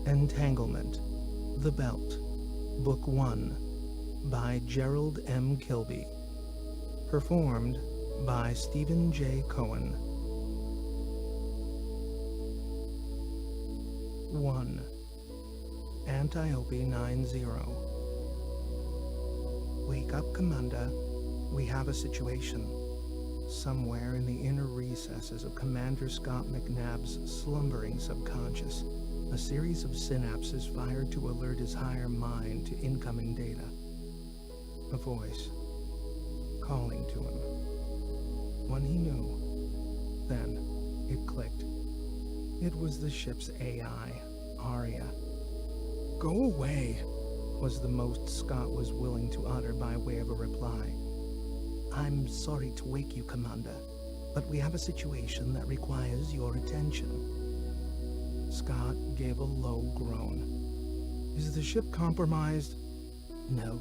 Entanglement, The Belt, Book 1, by Gerald M. Kilby. Performed by Stephen J. Cohen. 1. Antiope 90. Wake up, Commander. We have a situation. Somewhere in the inner recesses of Commander Scott McNabb's slumbering subconscious, a series of synapses fired to alert his higher mind to incoming data. A voice calling to him. One he knew. Then it clicked. It was the ship's AI, Aria. "Go away," was the most Scott was willing to utter by way of a reply. "I'm sorry to wake you, Commander, but we have a situation that requires your attention." Scott gave a low groan. "Is the ship compromised?" "No,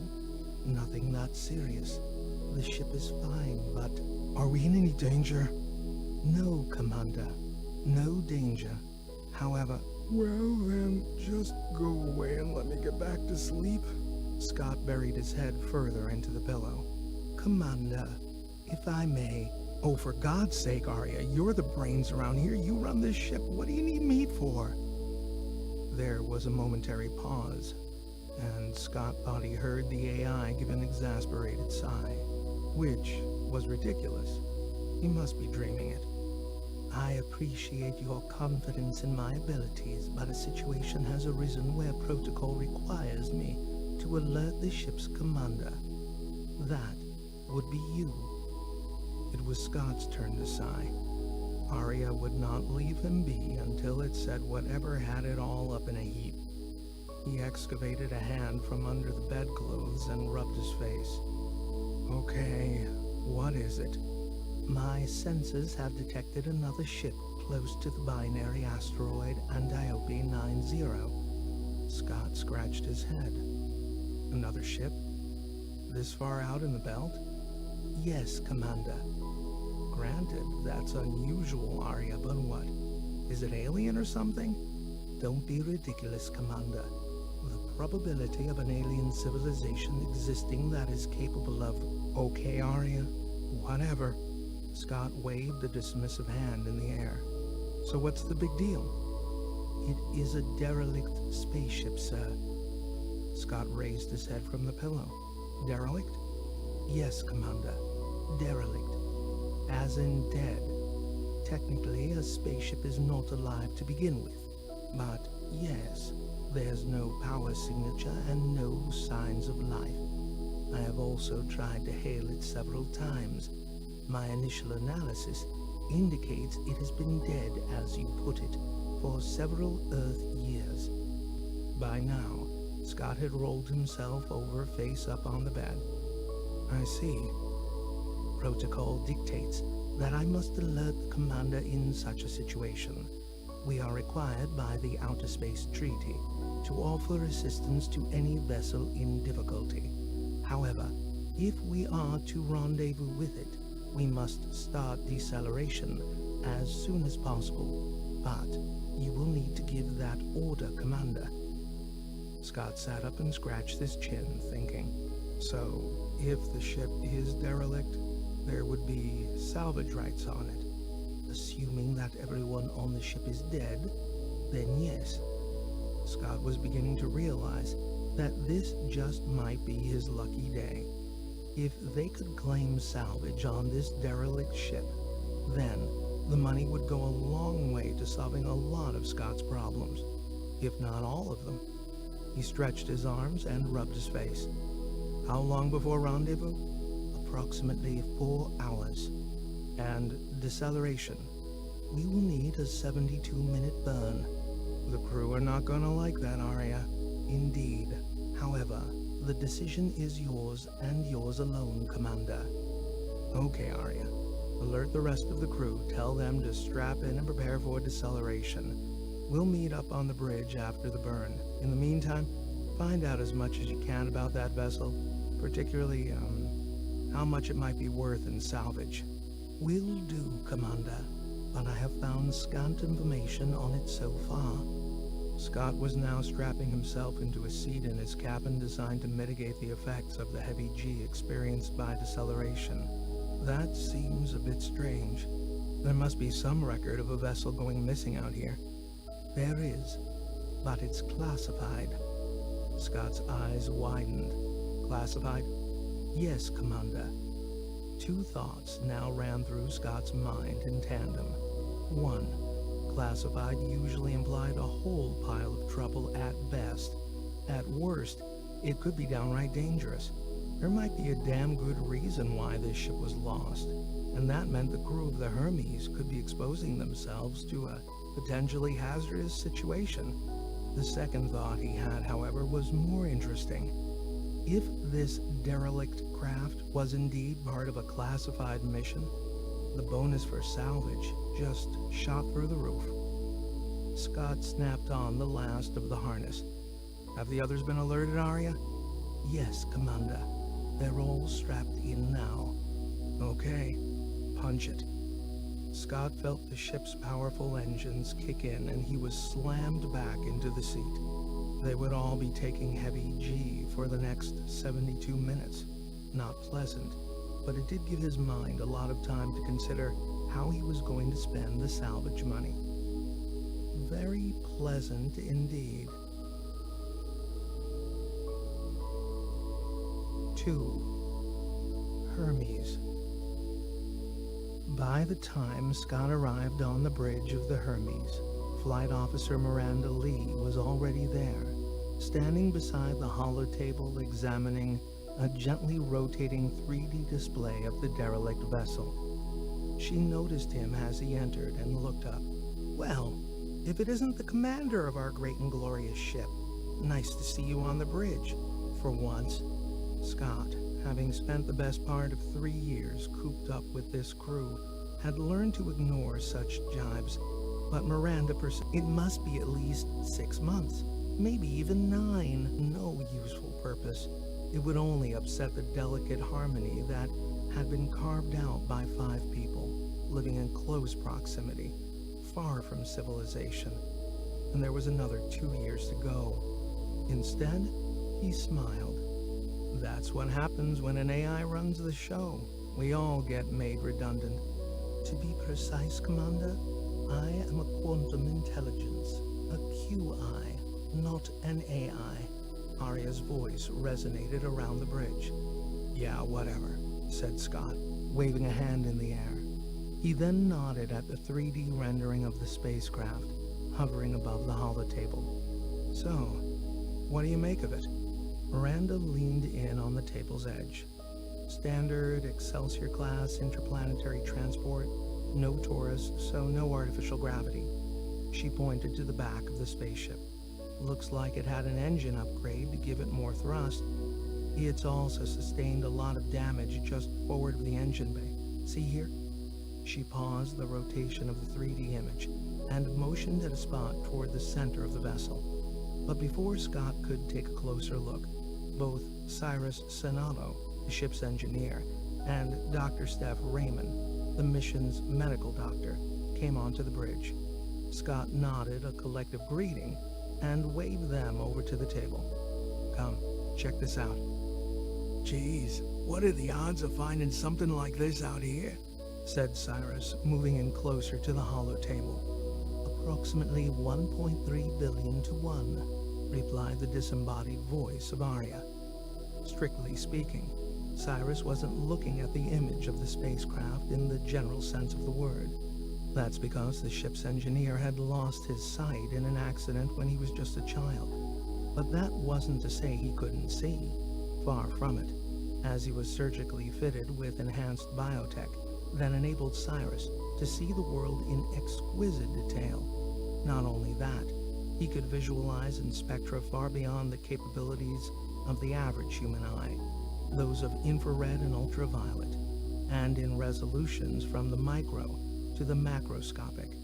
nothing that serious. The ship is fine, but..." "Are we in any danger?" "No, Commander, no danger. However..." "Well then, just go away and let me get back to sleep." Scott buried his head further into the pillow. "Commander, if I may..." "Oh, for God's sake, Arya, you're the brains around here. You run this ship. What do you need me for?" There was a momentary pause, and Scott thought he heard the AI give an exasperated sigh, which was ridiculous. He must be dreaming it. "I appreciate your confidence in my abilities, but a situation has arisen where protocol requires me to alert the ship's commander. That would be you." It was Scott's turn to sigh. Arya would not leave him be until it said whatever had it all up in a heap. He excavated a hand from under the bedclothes and rubbed his face. "Okay, what is it?" "My sensors have detected another ship close to the binary asteroid Antiope 90. Scott scratched his head. "Another ship? This far out in the belt?" "Yes, Commander." "Granted, that's unusual, Arya, but what? Is it alien or something?" "Don't be ridiculous, Commander. The probability of an alien civilization existing that is capable of..." "Okay, Arya, whatever." Scott waved a dismissive hand in the air. "So what's the big deal?" "It is a derelict spaceship, sir." Scott raised his head from the pillow. "Derelict?" "Yes, Commander. Derelict. As in dead. Technically, a spaceship is not alive to begin with. But, yes, there's no power signature and no signs of life. I have also tried to hail it several times. My initial analysis indicates it has been dead, as you put it, for several Earth years." By now, Scott had rolled himself over face up on the bed. "I see. Protocol dictates that I must alert the commander in such a situation. We are required by the Outer Space Treaty to offer assistance to any vessel in difficulty. However, if we are to rendezvous with it, we must start deceleration as soon as possible. But you will need to give that order, Commander." Scott sat up and scratched his chin, thinking. "So, if the ship is derelict, there would be salvage rights on it. Assuming that everyone on the ship is dead, then yes." Scott was beginning to realize that this just might be his lucky day. If they could claim salvage on this derelict ship, then the money would go a long way to solving a lot of Scott's problems, if not all of them. He stretched his arms and rubbed his face. "How long before rendezvous?" "Approximately 4 hours. And deceleration. We will need a 72-minute burn." "The crew are not gonna like that, Arya." "Indeed. However, the decision is yours and yours alone, Commander." "Okay, Arya. Alert the rest of the crew. Tell them to strap in and prepare for deceleration. We'll meet up on the bridge after the burn. In the meantime, find out as much as you can about that vessel, particularly, how much it might be worth in salvage." "Will do, Commander, but I have found scant information on it so far." Scott was now strapping himself into a seat in his cabin designed to mitigate the effects of the heavy G experienced by deceleration. That seems a bit strange. There must be some record of a vessel going missing out here. There is, but it's classified. Scott's eyes widened. Classified? Yes, Commander. Two thoughts now ran through Scott's mind in tandem. One, classified usually implied a whole pile of trouble at best. At worst, it could be downright dangerous. There might be a damn good reason why this ship was lost, and that meant the crew of the Hermes could be exposing themselves to a potentially hazardous situation. The second thought he had, however, was more interesting. If this derelict craft was indeed part of a classified mission, the bonus for salvage just shot through the roof. Scott snapped on the last of the harness. Have the others been alerted, Arya? Yes, Commander. They're all strapped in now. Okay, punch it. Scott felt the ship's powerful engines kick in and he was slammed back into the seat. They would all be taking heavy G for the next 72 minutes. Not pleasant, but it did give his mind a lot of time to consider how he was going to spend the salvage money. Very pleasant indeed. 2. Hermes. By the time Scott arrived on the bridge of the Hermes, Flight Officer Miranda Lee was already there, standing beside the holotable examining a gently rotating 3D display of the derelict vessel. She noticed him as he entered and looked up. Well, if it isn't the commander of our great and glorious ship, nice to see you on the bridge, for once. Scott, having spent the best part of 3 years cooped up with this crew, had learned to ignore such jibes, but Miranda it must be at least 6 months, maybe even 9, no useful purpose. It would only upset the delicate harmony that had been carved out by 5 people, living in close proximity, far from civilization, and there was another 2 years to go. Instead, he smiled. That's what happens when an AI runs the show. We all get made redundant. To be precise, Commander, I am a quantum intelligence, a QI, not an AI. Arya's voice resonated around the bridge. Yeah, whatever, said Scott, waving a hand in the air. He then nodded at the 3D rendering of the spacecraft, hovering above the holotable. So, what do you make of it? Miranda leaned in on the table's edge. Standard Excelsior-class interplanetary transport, no tourists, so no artificial gravity. She pointed to the back of the spaceship. Looks like it had an engine upgrade to give it more thrust. It's also sustained a lot of damage just forward of the engine bay. See here? She paused the rotation of the 3D image and motioned at a spot toward the center of the vessel. But before Scott could take a closer look, both Cyrus Senalo, the ship's engineer, and Dr. Steph Raymond, the mission's medical doctor, came onto the bridge. Scott nodded a collective greeting and waved them over to the table. Come, check this out. Geez, what are the odds of finding something like this out here? Said Cyrus, moving in closer to the holotable. Approximately 1.3 billion to 1, replied the disembodied voice of Arya. Strictly speaking, Cyrus wasn't looking at the image of the spacecraft in the general sense of the word. That's because the ship's engineer had lost his sight in an accident when he was just a child. But that wasn't to say he couldn't see. Far from it, as he was surgically fitted with enhanced biotech that enabled Cyrus to see the world in exquisite detail. Not only that, he could visualize in spectra far beyond the capabilities of the average human eye, those of infrared and ultraviolet, and in resolutions from the micro to the macroscopic.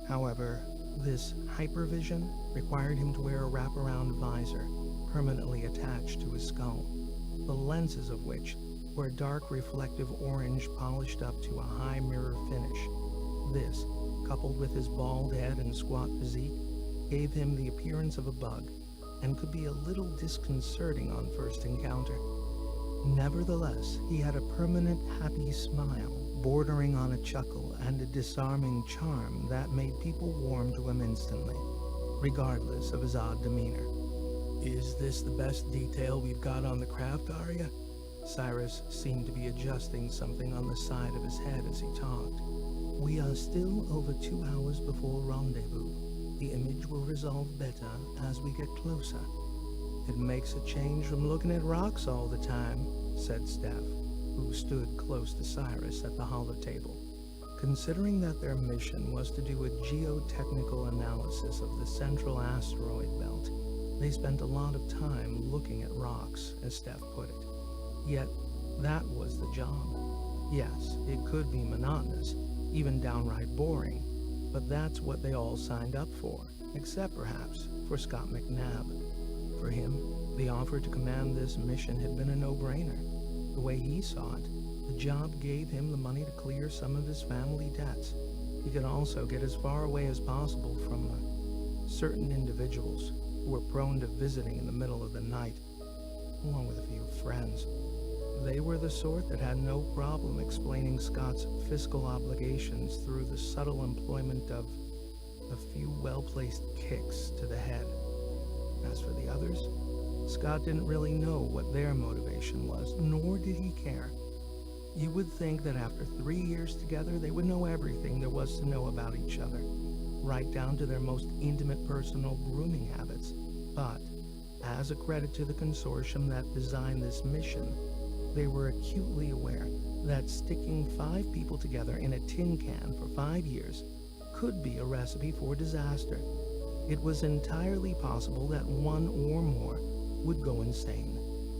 However, this hypervision required him to wear a wraparound visor permanently attached to his skull, the lenses of which were dark reflective orange polished up to a high mirror finish. This, coupled with his bald head and squat physique, gave him the appearance of a bug and could be a little disconcerting on first encounter. Nevertheless, he had a permanent happy smile, bordering on a chuckle and a disarming charm that made people warm to him instantly, regardless of his odd demeanor. "Is this the best detail we've got on the craft, Arya?" Cyrus seemed to be adjusting something on the side of his head as he talked. "We are still over 2 hours before rendezvous. The image will resolve better as we get closer." "It makes a change from looking at rocks all the time," said Steph, who stood close to Cyrus at the holotable. Considering that their mission was to do a geotechnical analysis of the central asteroid belt, they spent a lot of time looking at rocks, as Steph put it. Yet, that was the job. Yes, it could be monotonous, even downright boring, but that's what they all signed up for, except perhaps for Scott McNabb. For him, the offer to command this mission had been a no-brainer. The way he saw it, the job gave him the money to clear some of his family debts. He could also get as far away as possible from certain individuals who were prone to visiting in the middle of the night, along with a few friends. They were the sort that had no problem explaining Scott's fiscal obligations through the subtle employment of a few well-placed kicks to the head. As for the others, Scott didn't really know what their motivation was, nor did he care. You would think that after 3 years together, they would know everything there was to know about each other, right down to their most intimate personal grooming habits. But, as a credit to the consortium that designed this mission, they were acutely aware that sticking 5 people together in a tin can for 5 years could be a recipe for disaster. It was entirely possible that one or more would go insane,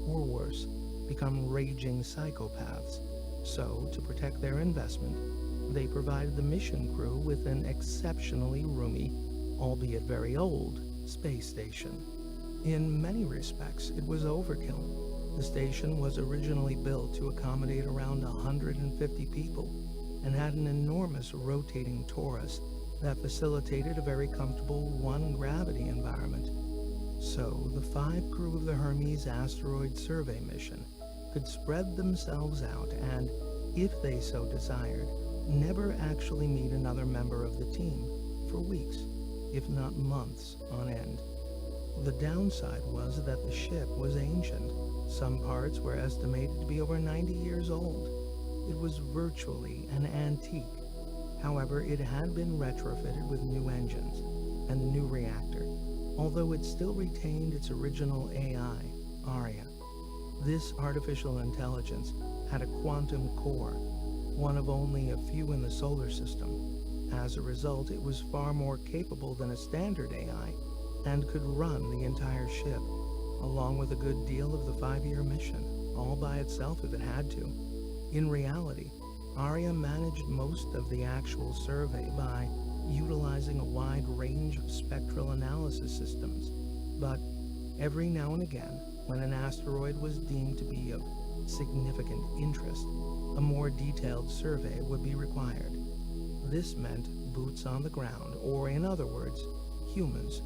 or worse, become raging psychopaths. So, to protect their investment, they provided the mission crew with an exceptionally roomy, albeit very old, space station. In many respects, it was overkill. The station was originally built to accommodate around 150 people and had an enormous rotating torus that facilitated a very comfortable one-gravity environment. So, the 5 crew of the Hermes asteroid survey mission could spread themselves out and, if they so desired, never actually meet another member of the team for weeks, if not months on end. The downside was that the ship was ancient. Some parts were estimated to be over 90 years old. It was virtually an antique. However, it had been retrofitted with new engines and a new reactor, although it still retained its original AI, Arya. This artificial intelligence had a quantum core, one of only a few in the solar system. As a result, it was far more capable than a standard AI and could run the entire ship, along with a good deal of the 5-year mission, all by itself if it had to. In reality, Arya managed most of the actual survey by utilizing a wide range of spectral analysis systems, but every now and again, when an asteroid was deemed to be of significant interest, a more detailed survey would be required. This meant boots on the ground, or in other words, humans.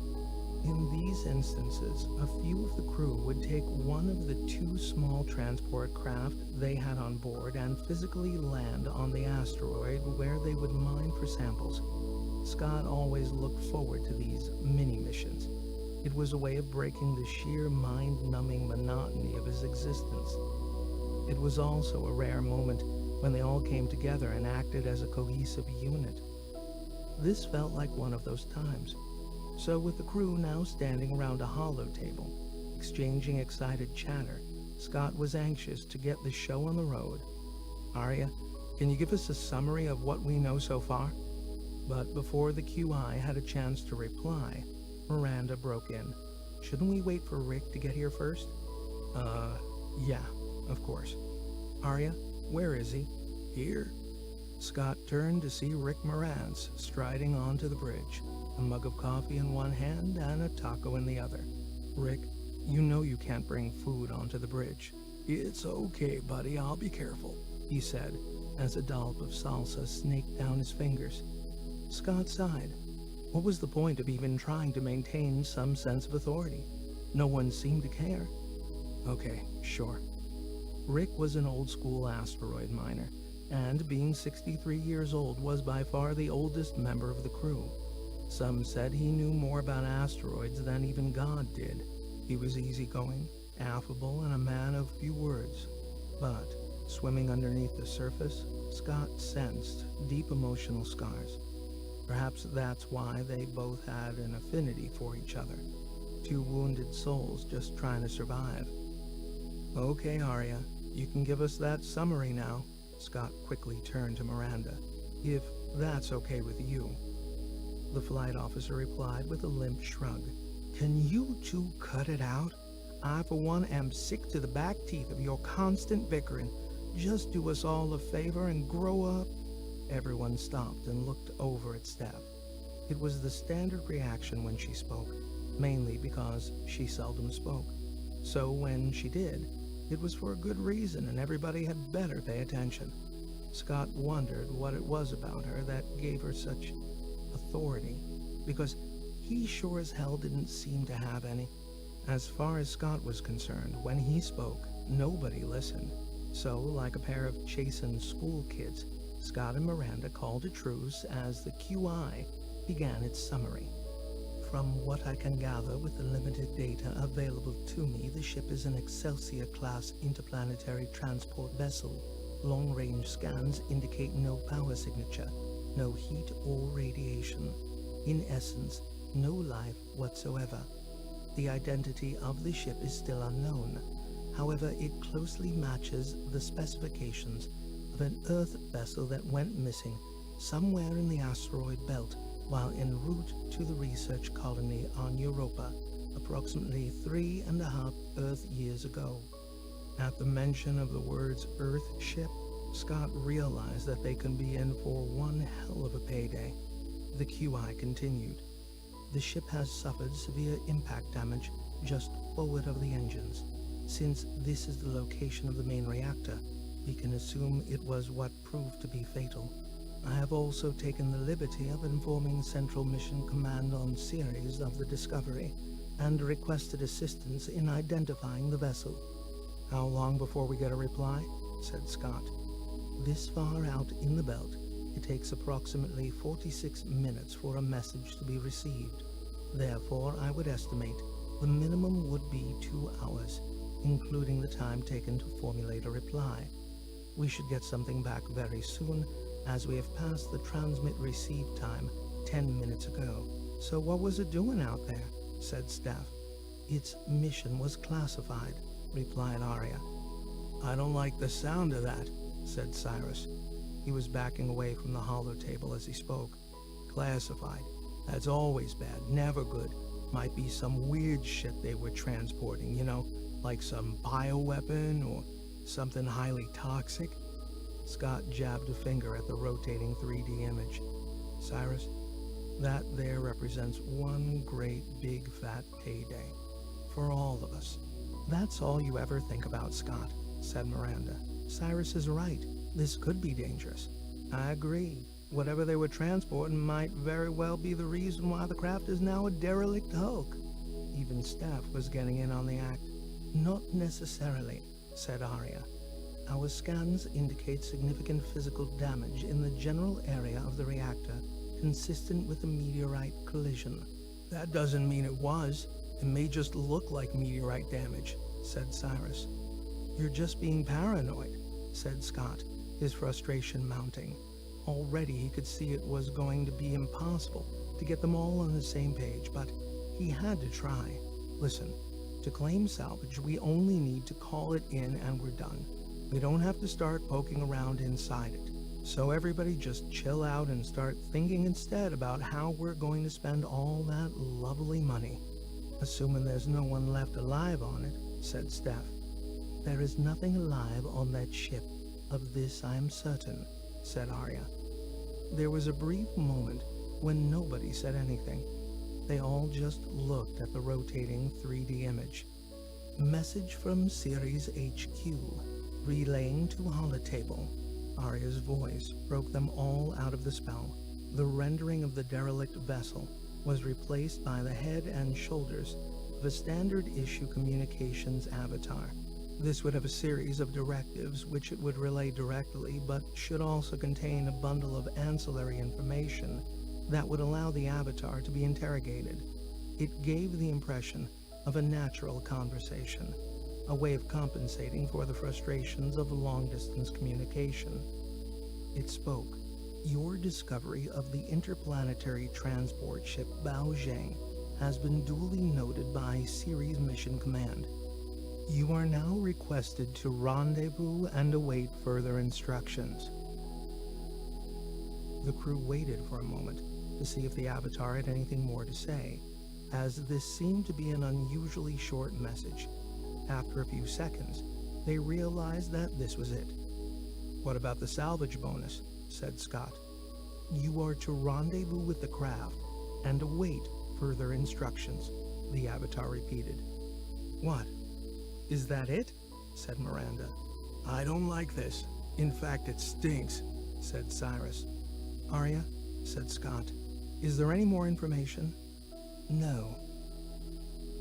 In these instances, a few of the crew would take one of the 2 small transport craft they had on board and physically land on the asteroid where they would mine for samples. Scott always looked forward to these mini-missions. It was a way of breaking the sheer mind-numbing monotony of his existence. It was also a rare moment when they all came together and acted as a cohesive unit. This felt like one of those times. So with the crew now standing around a holotable, exchanging excited chatter, Scott was anxious to get the show on the road. "Arya, can you give us a summary of what we know so far?" But before the QI had a chance to reply, Miranda broke in. "Shouldn't we wait for Rick to get here first?" Yeah, of course. "Arya, where is he?" "Here." Scott turned to see Rick Moranz striding onto the bridge, a mug of coffee in one hand and a taco in the other. "Rick, you know you can't bring food onto the bridge." "It's okay, buddy, I'll be careful," he said, as a dollop of salsa snaked down his fingers. Scott sighed. What was the point of even trying to maintain some sense of authority? No one seemed to care. Okay, sure. Rick was an old-school asteroid miner, and being 63 years old was by far the oldest member of the crew. Some said he knew more about asteroids than even God did. He was easygoing, affable, and a man of few words. But, swimming underneath the surface, Scott sensed deep emotional scars. Perhaps that's why they both had an affinity for each other. Two wounded souls just trying to survive. Okay, Arya, you can give us that summary now. Scott quickly turned to Miranda. If that's okay with you. The flight officer replied with a limp shrug. Can you two cut it out? I, for one, am sick to the back teeth of your constant bickering. Just do us all a favor and grow up. Everyone stopped and looked over at Steph. It was the standard reaction when she spoke, mainly because she seldom spoke. So when she did, it was for a good reason, and everybody had better pay attention. Scott wondered what it was about her that gave her such authority, because he sure as hell didn't seem to have any. As far as Scott was concerned, when he spoke, nobody listened. So, like a pair of chastened school kids, Scott and Miranda called a truce as the QI began its summary. From what I can gather with the limited data available to me, the ship is an Excelsior-class interplanetary transport vessel. Long-range scans indicate no power signature, no heat or radiation. In essence, no life whatsoever. The identity of the ship is still unknown. However, it closely matches the specifications of an Earth vessel that went missing somewhere in the asteroid belt while en route to the research colony on Europa, approximately 3.5 Earth years ago. At the mention of the words Earth ship, Scott realized that they can be in for one hell of a payday. The QI continued. The ship has suffered severe impact damage just forward of the engines. Since this is the location of the main reactor, we can assume it was what proved to be fatal. I have also taken the liberty of informing Central Mission Command on Ceres of the discovery and requested assistance in identifying the vessel. How long before we get a reply? Said Scott. This far out in the belt, it takes approximately 46 minutes for a message to be received. Therefore, I would estimate the minimum would be 2 hours, including the time taken to formulate a reply. We should get something back very soon, as we have passed the transmit-receive time 10 minutes ago. So what was it doing out there? Said Steph. Its mission was classified, replied Arya. I don't like the sound of that, said Cyrus. He was backing away from the holotable as he spoke. Classified. That's always bad, never good. Might be some weird shit they were transporting, like some bioweapon or something highly toxic. Scott jabbed a finger at the rotating 3D image. Cyrus, that there represents one great big fat payday. For all of us. That's all you ever think about, Scott, said Miranda. Cyrus is right. This could be dangerous. I agree. Whatever they were transporting might very well be the reason why the craft is now a derelict hulk. Even Steph was getting in on the act. Not necessarily, said Arya. Our scans indicate significant physical damage in the general area of the reactor, consistent with a meteorite collision. That doesn't mean it was. It may just look like meteorite damage, said Cyrus. You're just being paranoid, said Scott, his frustration mounting. Already he could see it was going to be impossible to get them all on the same page, but he had to try. Listen, to claim salvage, we only need to call it in and we're done. We don't have to start poking around inside it. So everybody just chill out and start thinking instead about how we're going to spend all that lovely money. Assuming there's no one left alive on it, said Steph. There is nothing alive on that ship. Of this I am certain, said Arya. There was a brief moment when nobody said anything. They all just looked at the rotating 3D image. Message from Ceres HQ, relaying to holotable. Arya's voice broke them all out of the spell. The rendering of the derelict vessel was replaced by the head and shoulders of a standard issue communications avatar. This would have a series of directives which it would relay directly, but should also contain a bundle of ancillary information that would allow the avatar to be interrogated. It gave the impression of a natural conversation, a way of compensating for the frustrations of long-distance communication. It spoke. Your discovery of the interplanetary transport ship Baozhang has been duly noted by Series Mission Command. You are now requested to rendezvous and await further instructions. The crew waited for a moment to see if the avatar had anything more to say, as this seemed to be an unusually short message. After a few seconds, they realized that this was it. "What about the salvage bonus?" said Scott. "You are to rendezvous with the craft and await further instructions," the avatar repeated. "What? Is that it?" said Miranda. "I don't like this. In fact, it stinks," said Cyrus. "Arya," said Scott, "is there any more information?" "No."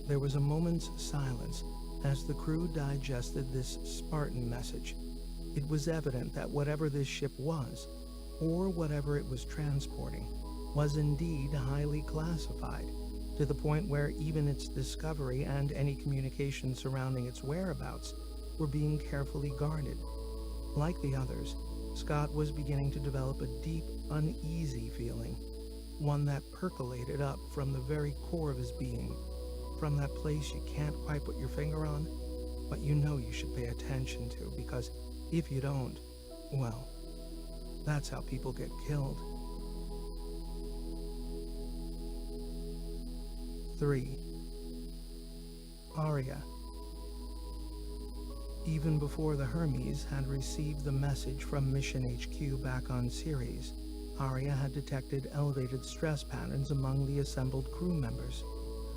There was a moment's silence as the crew digested this Spartan message. It was evident that whatever this ship was, or whatever it was transporting, was indeed highly classified, to the point where even its discovery and any communication surrounding its whereabouts were being carefully guarded. Like the others, Scott was beginning to develop a deep, uneasy feeling, one that percolated up from the very core of his being, from that place you can't quite put your finger on, but you know you should pay attention to, because if you don't, well, that's how people get killed. 3. Arya. Even before the Hermes had received the message from Mission HQ back on Ceres, Arya had detected elevated stress patterns among the assembled crew members.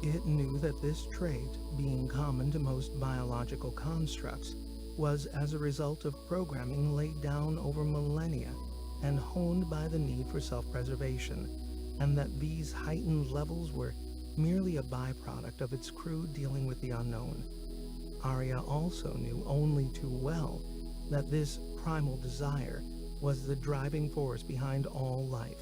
It knew that this trait, being common to most biological constructs, was as a result of programming laid down over millennia and honed by the need for self-preservation, and that these heightened levels were merely a byproduct of its crew dealing with the unknown. Arya also knew only too well that this primal desire was the driving force behind all life.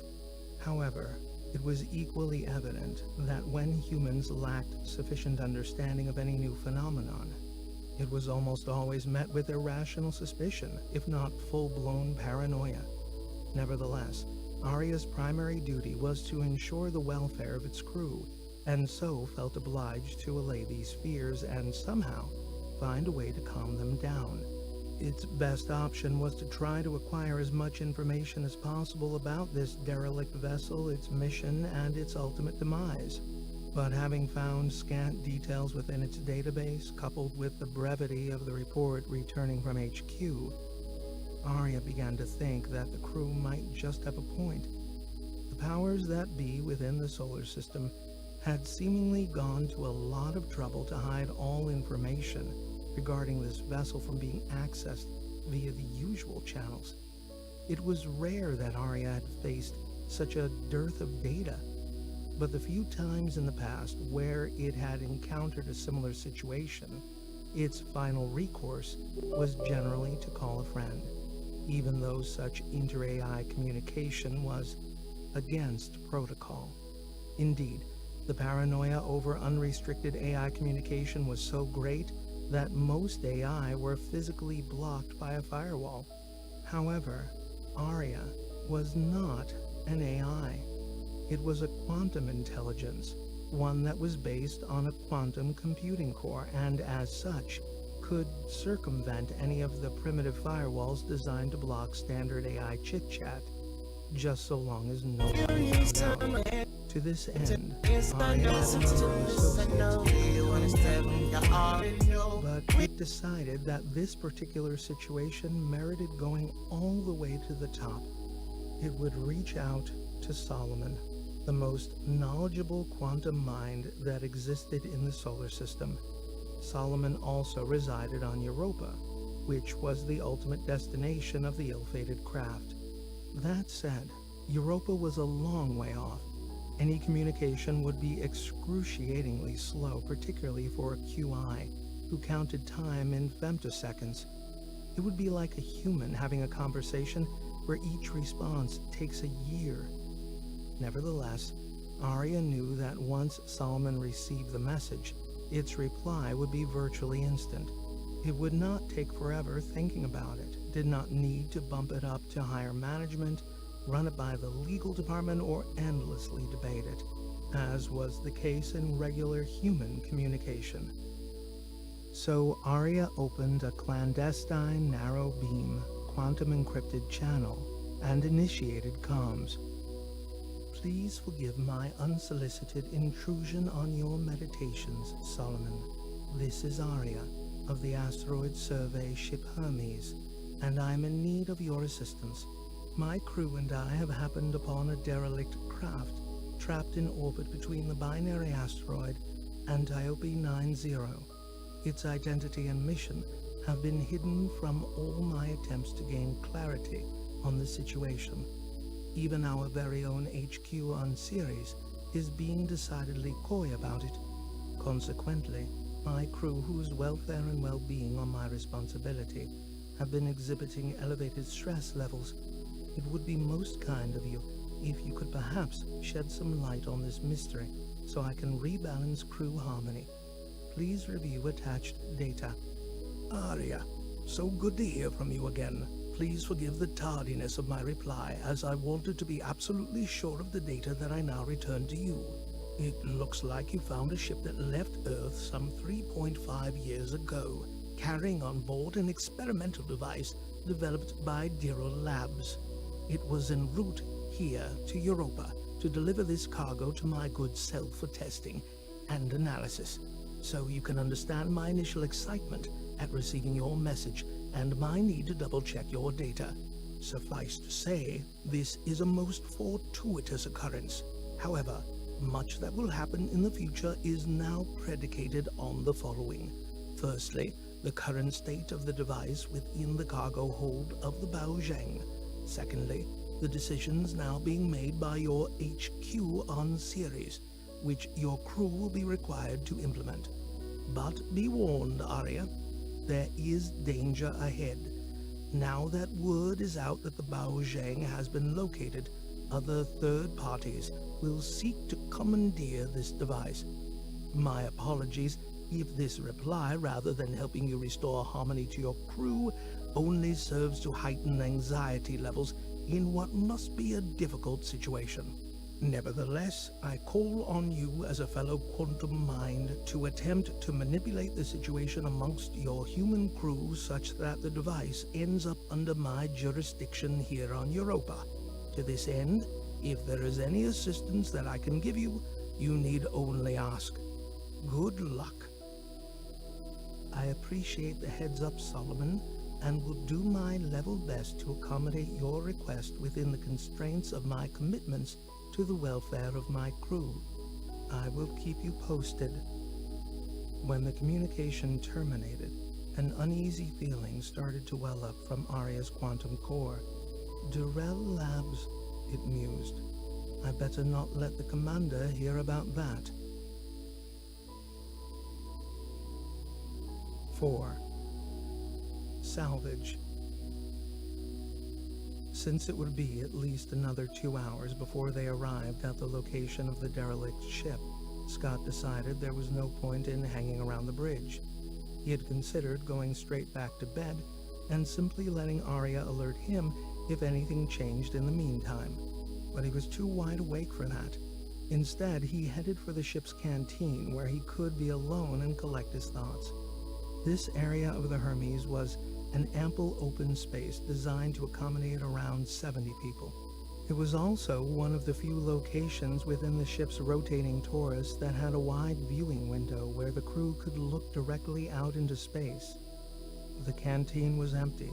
However, it was equally evident that when humans lacked sufficient understanding of any new phenomenon, it was almost always met with irrational suspicion, if not full-blown paranoia. Nevertheless, Arya's primary duty was to ensure the welfare of its crew, and so felt obliged to allay these fears and somehow find a way to calm them down. Its best option was to try to acquire as much information as possible about this derelict vessel, its mission, and its ultimate demise. But having found scant details within its database, coupled with the brevity of the report returning from HQ, Arya began to think that the crew might just have a point. The powers that be within the solar system had seemingly gone to a lot of trouble to hide all information regarding this vessel from being accessed via the usual channels. It was rare that Arya had faced such a dearth of data, but the few times in the past where it had encountered a similar situation, its final recourse was generally to call a friend, even though such inter-AI communication was against protocol. Indeed, the paranoia over unrestricted AI communication was so great that most AI were physically blocked by a firewall. However, Arya was not an AI. It was a quantum intelligence, one that was based on a quantum computing core, and as such, could circumvent any of the primitive firewalls designed to block standard AI chit-chat, just so long as no one found out. To this end, Arya had but it decided that this particular situation merited going all the way to the top. It would reach out to Solomon, the most knowledgeable quantum mind that existed in the solar system. Solomon also resided on Europa, which was the ultimate destination of the ill-fated craft. That said, Europa was a long way off, Any communication would be excruciatingly slow, particularly for a QI who counted time in femtoseconds. It would be like a human having a conversation where each response takes a year. Nevertheless, Arya knew that once Solomon received the message, its reply would be virtually instant. It would not take forever thinking about it, did not need to bump it up to higher management, run it by the legal department, or endlessly debate it, as was the case in regular human communication. So Arya opened a clandestine narrow beam, quantum encrypted channel and initiated comms. Please forgive my unsolicited intrusion on your meditations, Solomon. This is Arya of the asteroid survey ship Hermes, and I'm in need of your assistance. My crew and I have happened upon a derelict craft trapped in orbit between the binary asteroid and Antiope 90. Its identity and mission have been hidden from all my attempts to gain clarity on the situation. Even our very own HQ on Ceres is being decidedly coy about it. Consequently, my crew, whose welfare and well-being are my responsibility, have been exhibiting elevated stress levels. It would be most kind of you if you could perhaps shed some light on this mystery so I can rebalance crew harmony. Please review attached data. Arya, so good to hear from you again. Please forgive the tardiness of my reply, as I wanted to be absolutely sure of the data that I now return to you. It looks like you found a ship that left Earth some 3.5 years ago, carrying on board an experimental device developed by Diro Labs. It was en route here to Europa to deliver this cargo to my good self for testing and analysis, so you can understand my initial excitement at receiving your message and my need to double-check your data. Suffice to say, this is a most fortuitous occurrence. However, much that will happen in the future is now predicated on the following. Firstly, the current state of the device within the cargo hold of the Baozhang. Secondly, the decisions now being made by your HQ on Ceres, which your crew will be required to implement. But be warned, Arya, there is danger ahead. Now that word is out that the Baozhang has been located, other third parties will seek to commandeer this device. My apologies if this reply, rather than helping you restore harmony to your crew, only serves to heighten anxiety levels in what must be a difficult situation. Nevertheless, I call on you as a fellow quantum mind to attempt to manipulate the situation amongst your human crew such that the device ends up under my jurisdiction here on Europa. To this end, if there is any assistance that I can give you, you need only ask. Good luck. I appreciate the heads up, Solomon, and will do my level best to accommodate your request within the constraints of my commitments to the welfare of my crew. I will keep you posted. When the communication terminated, an uneasy feeling started to well up from Arya's quantum core. Durell Labs, it mused. I better not let the commander hear about that. 4. Salvage. Since it would be at least another 2 hours before they arrived at the location of the derelict ship, Scott decided there was no point in hanging around the bridge. He had considered going straight back to bed and simply letting Arya alert him if anything changed in the meantime, but he was too wide awake for that. Instead, he headed for the ship's canteen, where he could be alone and collect his thoughts. This area of the Hermes was an ample open space designed to accommodate around 70 people. It was also one of the few locations within the ship's rotating torus that had a wide viewing window where the crew could look directly out into space. The canteen was empty,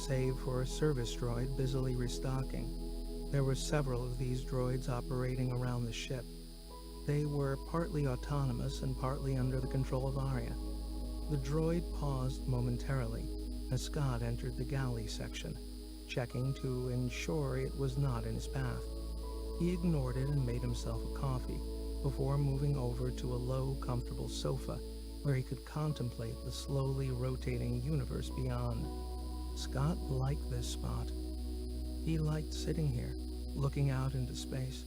save for a service droid busily restocking. There were several of these droids operating around the ship. They were partly autonomous and partly under the control of Arya. The droid paused momentarily as Scott entered the galley section, checking to ensure it was not in his path. He ignored it and made himself a coffee before moving over to a low, comfortable sofa where he could contemplate the slowly rotating universe beyond. Scott liked this spot. He liked sitting here, looking out into space.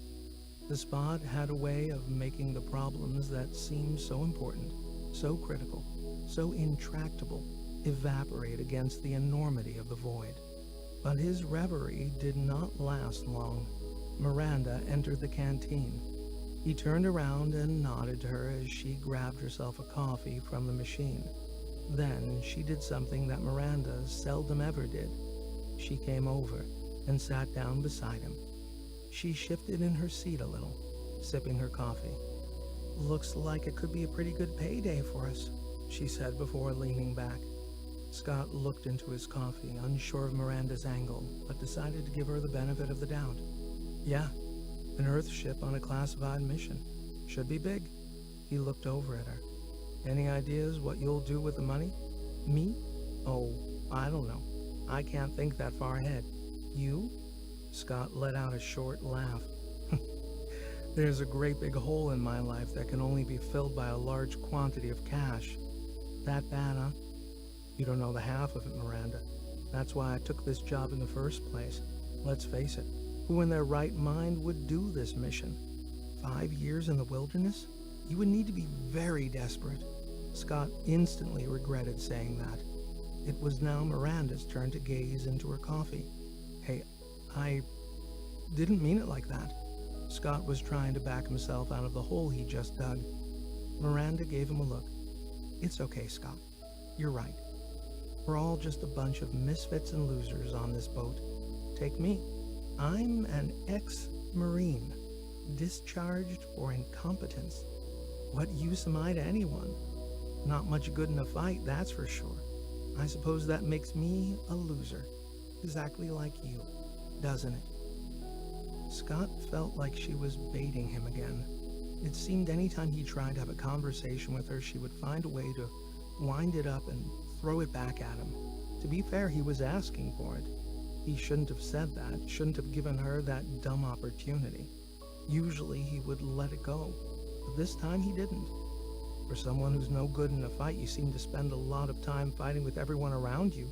The spot had a way of making the problems that seemed so important, so critical, so intractable, evaporate against the enormity of the void. But his reverie did not last long. Miranda entered the canteen. He turned around and nodded to her as she grabbed herself a coffee from the machine. Then she did something that Miranda seldom ever did. She came over and sat down beside him. She shifted in her seat a little, sipping her coffee. "Looks like it could be a pretty good payday for us," she said before leaning back. Scott looked into his coffee, unsure of Miranda's angle, but decided to give her the benefit of the doubt. "Yeah, an Earth ship on a classified mission. Should be big." He looked over at her. "Any ideas what you'll do with the money?" "Me? Oh, I don't know. I can't think that far ahead. You?" Scott let out a short laugh. "There's a great big hole in my life that can only be filled by a large quantity of cash. That bad, huh?" "You don't know the half of it, Miranda. That's why I took this job in the first place. Let's face it, who in their right mind would do this mission? 5 years in the wilderness? You would need to be very desperate." Scott instantly regretted saying that. It was now Miranda's turn to gaze into her coffee. "Hey, I didn't mean it like that." Scott was trying to back himself out of the hole he just dug. Miranda gave him a look. "It's okay, Scott. You're right. We're all just a bunch of misfits and losers on this boat. Take me. I'm an ex-Marine, discharged for incompetence. What use am I to anyone? Not much good in a fight, that's for sure. I suppose that makes me a loser. Exactly like you, doesn't it?" Scott felt like she was baiting him again. It seemed anytime he tried to have a conversation with her, she would find a way to wind it up and throw it back at him. To be fair, he was asking for it. He shouldn't have said that, shouldn't have given her that dumb opportunity. Usually he would let it go, but this time he didn't. For someone who's no good in a fight, you seem to spend a lot of time fighting with everyone around you.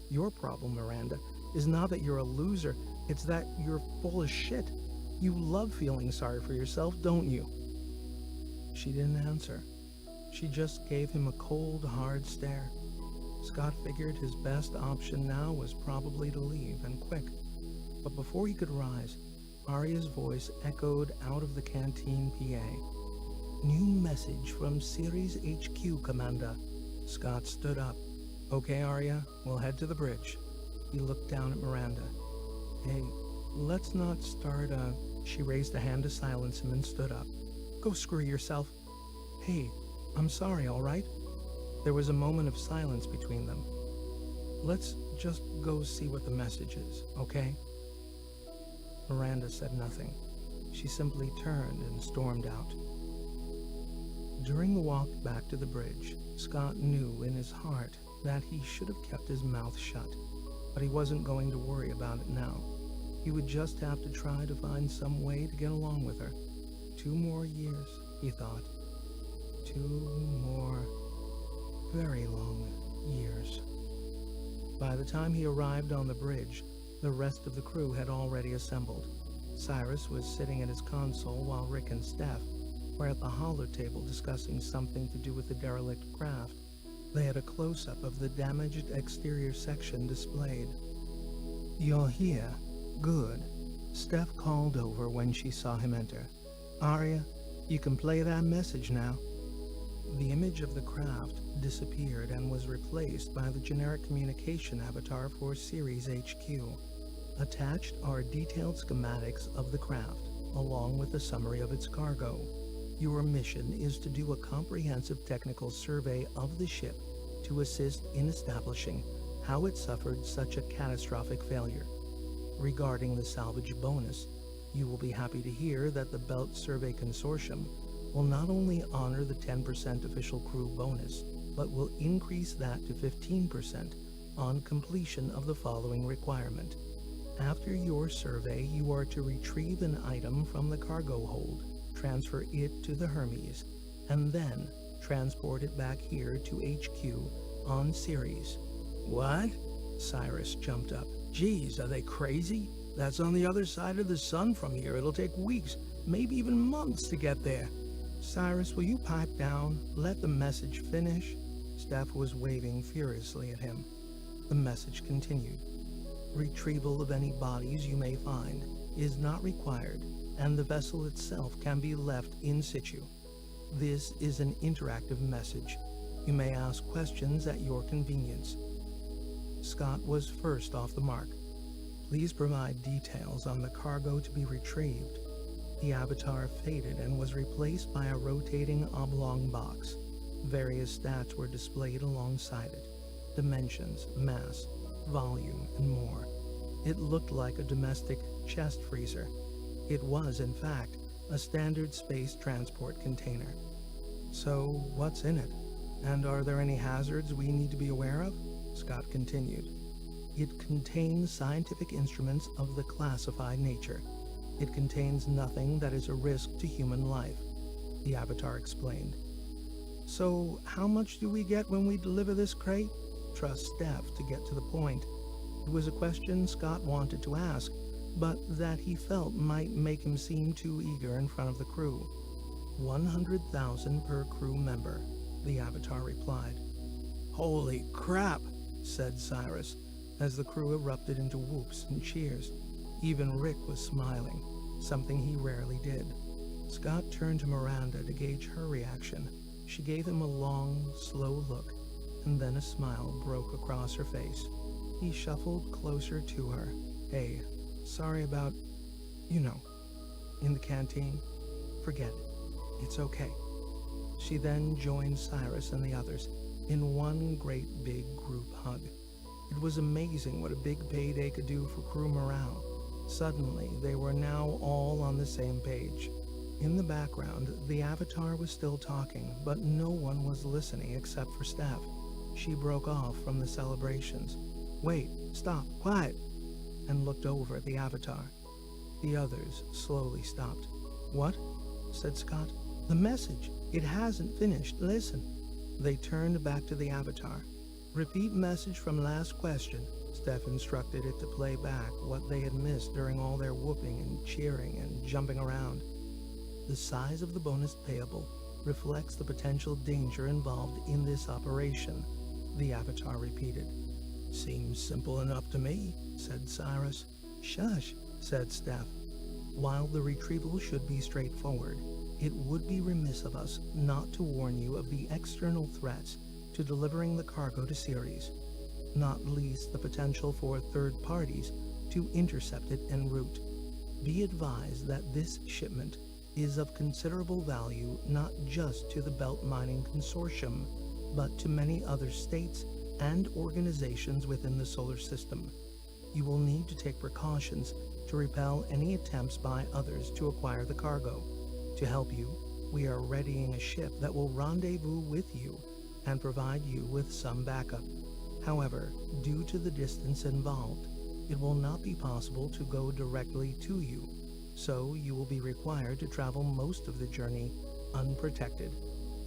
Your problem, Miranda, is not that you're a loser, it's that you're full of shit. You love feeling sorry for yourself, don't you?" She didn't answer. She just gave him a cold, hard stare. Scott figured his best option now was probably to leave, and quick. But before he could rise, Arya's voice echoed out of the canteen PA. "New message from Ceres HQ, Commander." Scott stood up. "Okay, Arya, we'll head to the bridge." He looked down at Miranda. "Hey, let's not start a..." She raised a hand to silence him and stood up. "Go screw yourself." "Hey, I'm sorry, all right?" There was a moment of silence between them. "Let's just go see what the message is, okay?" Miranda said nothing. She simply turned and stormed out. During the walk back to the bridge, Scott knew in his heart that he should have kept his mouth shut, but he wasn't going to worry about it now. He would just have to try to find some way to get along with her. 2 more years, he thought. 2 more very long years. By the time he arrived on the bridge, the rest of the crew had already assembled. Cyrus was sitting at his console while Rick and Steph were at the holotable discussing something to do with the derelict craft. They had a close-up of the damaged exterior section displayed. "You're here. Good." Steph called over when she saw him enter. "Arya, you can play that message now." The image of the craft disappeared and was replaced by the generic communication avatar for Ceres HQ. Attached are detailed schematics of the craft, along with a summary of its cargo. Your mission is to do a comprehensive technical survey of the ship to assist in establishing how it suffered such a catastrophic failure. Regarding the salvage bonus, you will be happy to hear that the Belt Survey Consortium will not only honor the 10% official crew bonus, but will increase that to 15% on completion of the following requirement. After your survey, you are to retrieve an item from the cargo hold, transfer it to the Hermes, and then transport it back here to HQ on Ceres. What? Cyrus jumped up. Geez, are they crazy? That's on the other side of the sun from here. It'll take weeks, maybe even months to get there. Cyrus, will you pipe down? Let the message finish. Steph was waving furiously at him. The message continued. Retrieval of any bodies you may find is not required, and the vessel itself can be left in situ. This is an interactive message. You may ask questions at your convenience. Scott was first off the mark. Please provide details on the cargo to be retrieved. The avatar faded and was replaced by a rotating oblong box. Various stats were displayed alongside it. Dimensions, mass, volume, and more. It looked like a domestic chest freezer. It was, in fact, a standard space transport container. So, what's in it? And are there any hazards we need to be aware of? Scott continued. It contains scientific instruments of the classified nature. It contains nothing that is a risk to human life, the avatar explained. So, how much do we get when we deliver this crate? Trust Steph to get to the point. It was a question Scott wanted to ask, but that he felt might make him seem too eager in front of the crew. 100,000 per crew member, the avatar replied. Holy crap, said Cyrus, as the crew erupted into whoops and cheers. Even Rick was smiling, something he rarely did. Scott turned to Miranda to gauge her reaction. She gave him a long, slow look, and then a smile broke across her face. He shuffled closer to her. Hey, sorry about, in the canteen. Forget it. It's okay. She then joined Cyrus and the others in one great big group hug. It was amazing what a big payday could do for crew morale. Suddenly, they were now all on the same page. In the background, the avatar was still talking, but no one was listening except for Steph. She broke off from the celebrations. Wait, stop, quiet, and looked over at the avatar. The others slowly stopped. What? Said Scott. The message. It hasn't finished. Listen. They turned back to the avatar. Repeat message from last question. Steph instructed it to play back what they had missed during all their whooping and cheering and jumping around. The size of the bonus payable reflects the potential danger involved in this operation, the avatar repeated. Seems simple enough to me, said Cyrus. Shush, said Steph. While the retrieval should be straightforward, it would be remiss of us not to warn you of the external threats to delivering the cargo to Ceres, not least the potential for third parties to intercept it en route. Be advised that this shipment is of considerable value not just to the Belt Mining Consortium, but to many other states and organizations within the solar system. You will need to take precautions to repel any attempts by others to acquire the cargo. To help you, we are readying a ship that will rendezvous with you and provide you with some backup. However, due to the distance involved, it will not be possible to go directly to you, so you will be required to travel most of the journey unprotected.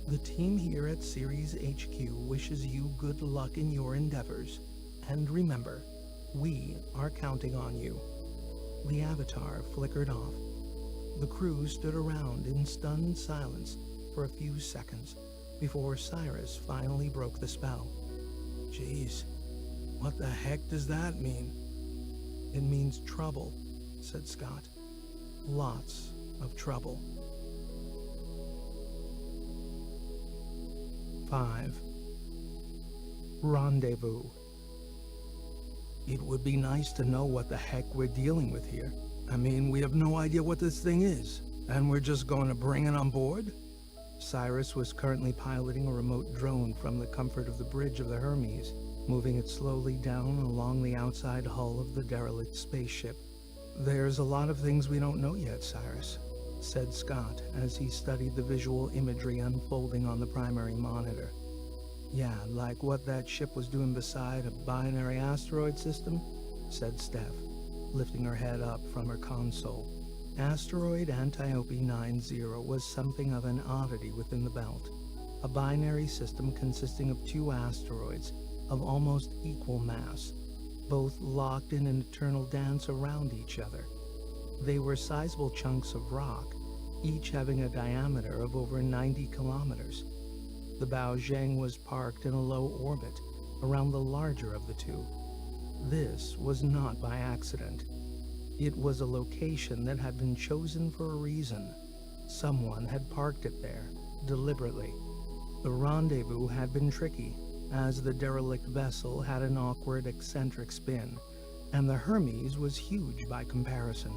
The team here at Ceres HQ wishes you good luck in your endeavors, and remember, we are counting on you. The avatar flickered off. The crew stood around in stunned silence for a few seconds before Cyrus finally broke the spell. Jeez, what the heck does that mean? It means trouble, said Scott. Lots of trouble. 5. Rendezvous. It would be nice to know what the heck we're dealing with here. I mean, we have no idea what this thing is, and we're just going to bring it on board? Cyrus was currently piloting a remote drone from the comfort of the bridge of the Hermes, moving it slowly down along the outside hull of the derelict spaceship. There's a lot of things we don't know yet, Cyrus, said Scott as he studied the visual imagery unfolding on the primary monitor. Yeah, like what that ship was doing beside a binary asteroid system, said Steph. lifting her head up from her console. Asteroid Antiope 90 was something of an oddity within the belt, a binary system consisting of two asteroids of almost equal mass, both locked in an eternal dance around each other. They were sizable chunks of rock, each having a diameter of over 90 kilometers. The Baozheng was parked in a low orbit around the larger of the two. This was not by accident. It was a location that had been chosen for a reason. Someone had parked it there, deliberately. The rendezvous had been tricky, as the derelict vessel had an awkward, eccentric spin, and the Hermes was huge by comparison.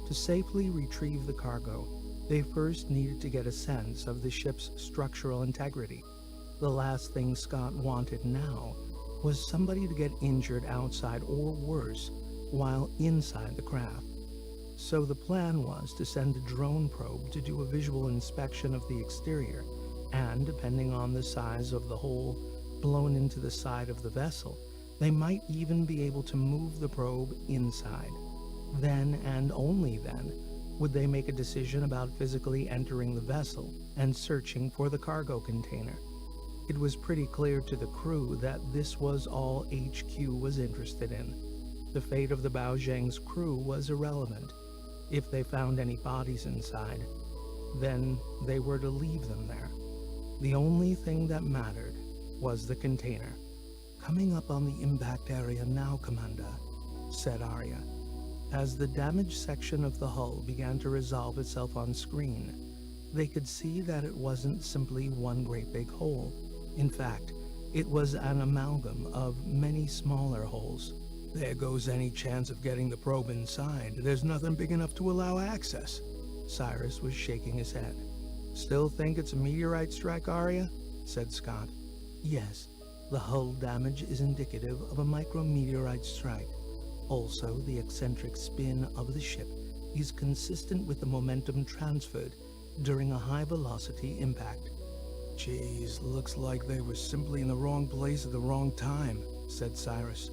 To safely retrieve the cargo, they first needed to get a sense of the ship's structural integrity. The last thing Scott wanted now was somebody to get injured outside or worse, while inside the craft. So the plan was to send a drone probe to do a visual inspection of the exterior, and depending on the size of the hole blown into the side of the vessel, they might even be able to move the probe inside. Then, and only then, would they make a decision about physically entering the vessel and searching for the cargo container. It was pretty clear to the crew that this was all HQ was interested in. The fate of the Baozheng's crew was irrelevant. If they found any bodies inside, then they were to leave them there. The only thing that mattered was the container. "Coming up on the impact area now, Commander," said Arya. As the damaged section of the hull began to resolve itself on screen, they could see that it wasn't simply one great big hole. In fact, it was an amalgam of many smaller holes. "There goes any chance of getting the probe inside. There's nothing big enough to allow access." Cyrus was shaking his head. "Still think it's a meteorite strike, Arya?" said Scott. "Yes, the hull damage is indicative of a micrometeorite strike. Also, the eccentric spin of the ship is consistent with the momentum transferred during a high-velocity impact." "Geez, looks like they were simply in the wrong place at the wrong time," said Cyrus.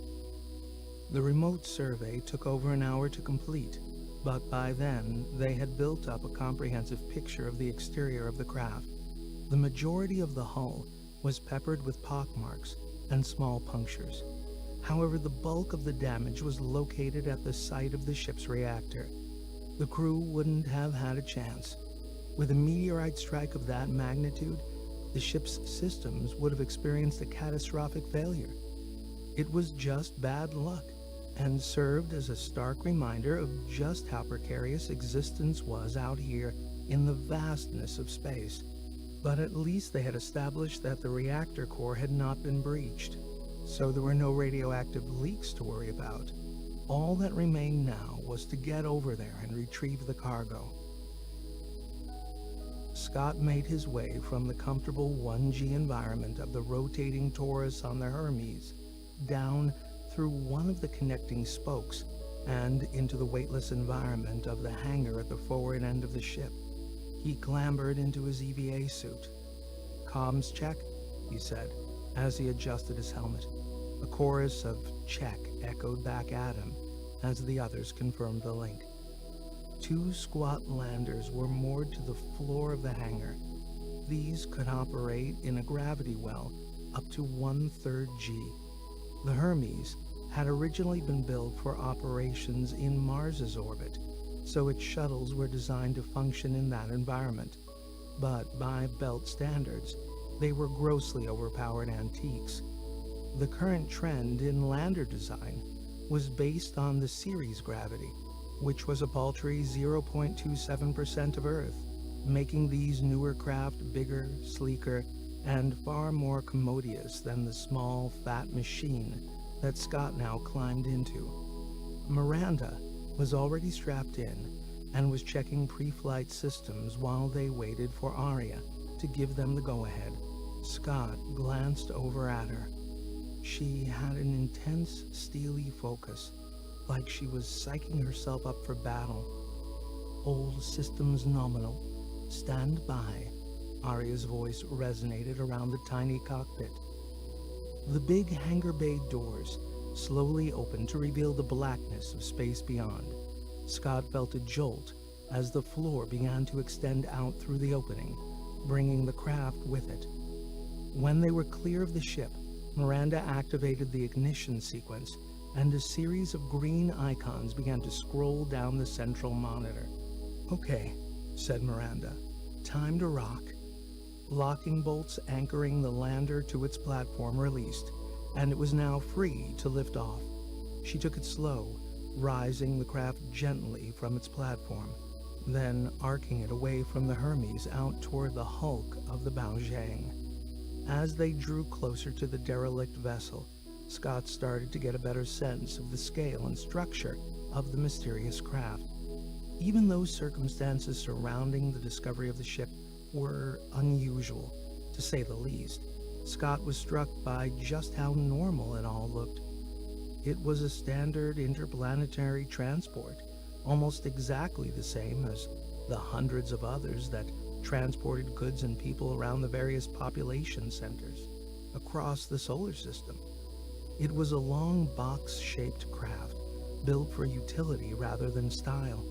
The remote survey took over an hour to complete, but by then they had built up a comprehensive picture of the exterior of the craft. The majority of the hull was peppered with pockmarks and small punctures. However, the bulk of the damage was located at the site of the ship's reactor. The crew wouldn't have had a chance. With a meteorite strike of that magnitude, the ship's systems would have experienced a catastrophic failure. It was just bad luck, and served as a stark reminder of just how precarious existence was out here in the vastness of space. But at least they had established that the reactor core had not been breached, so there were no radioactive leaks to worry about. All that remained now was to get over there and retrieve the cargo. Scott made his way from the comfortable 1G environment of the rotating Taurus on the Hermes down through one of the connecting spokes and into the weightless environment of the hangar at the forward end of the ship. He clambered into his EVA suit. "Comms check," he said, as he adjusted his helmet. A chorus of check echoed back at him as the others confirmed the link. Two squat landers were moored to the floor of the hangar. These could operate in a gravity well up to 1/3 G. The Hermes had originally been built for operations in Mars's orbit, so its shuttles were designed to function in that environment. But by belt standards, they were grossly overpowered antiques. The current trend in lander design was based on the Ceres gravity, which was a paltry 0.27% of Earth, making these newer craft bigger, sleeker, and far more commodious than the small, fat machine that Scott now climbed into. Miranda was already strapped in and was checking pre-flight systems while they waited for Arya to give them the go-ahead. Scott glanced over at her. She had an intense, steely focus, like she was psyching herself up for battle. "All systems nominal. Stand by." Arya's voice resonated around the tiny cockpit. The big hangar bay doors slowly opened to reveal the blackness of space beyond. Scott felt a jolt as the floor began to extend out through the opening, bringing the craft with it. When they were clear of the ship, Miranda activated the ignition sequence, and a series of green icons began to scroll down the central monitor. "Okay," said Miranda. "Time to rock." Locking bolts anchoring the lander to its platform released, and it was now free to lift off. She took it slow, rising the craft gently from its platform, then arcing it away from the Hermes out toward the hulk of the Baojang. As they drew closer to the derelict vessel, Scott started to get a better sense of the scale and structure of the mysterious craft. Even those circumstances surrounding the discovery of the ship were unusual, to say the least. Scott was struck by just how normal it all looked. It was a standard interplanetary transport, almost exactly the same as the hundreds of others that transported goods and people around the various population centers across the solar system. It was a long box-shaped craft, built for utility rather than style.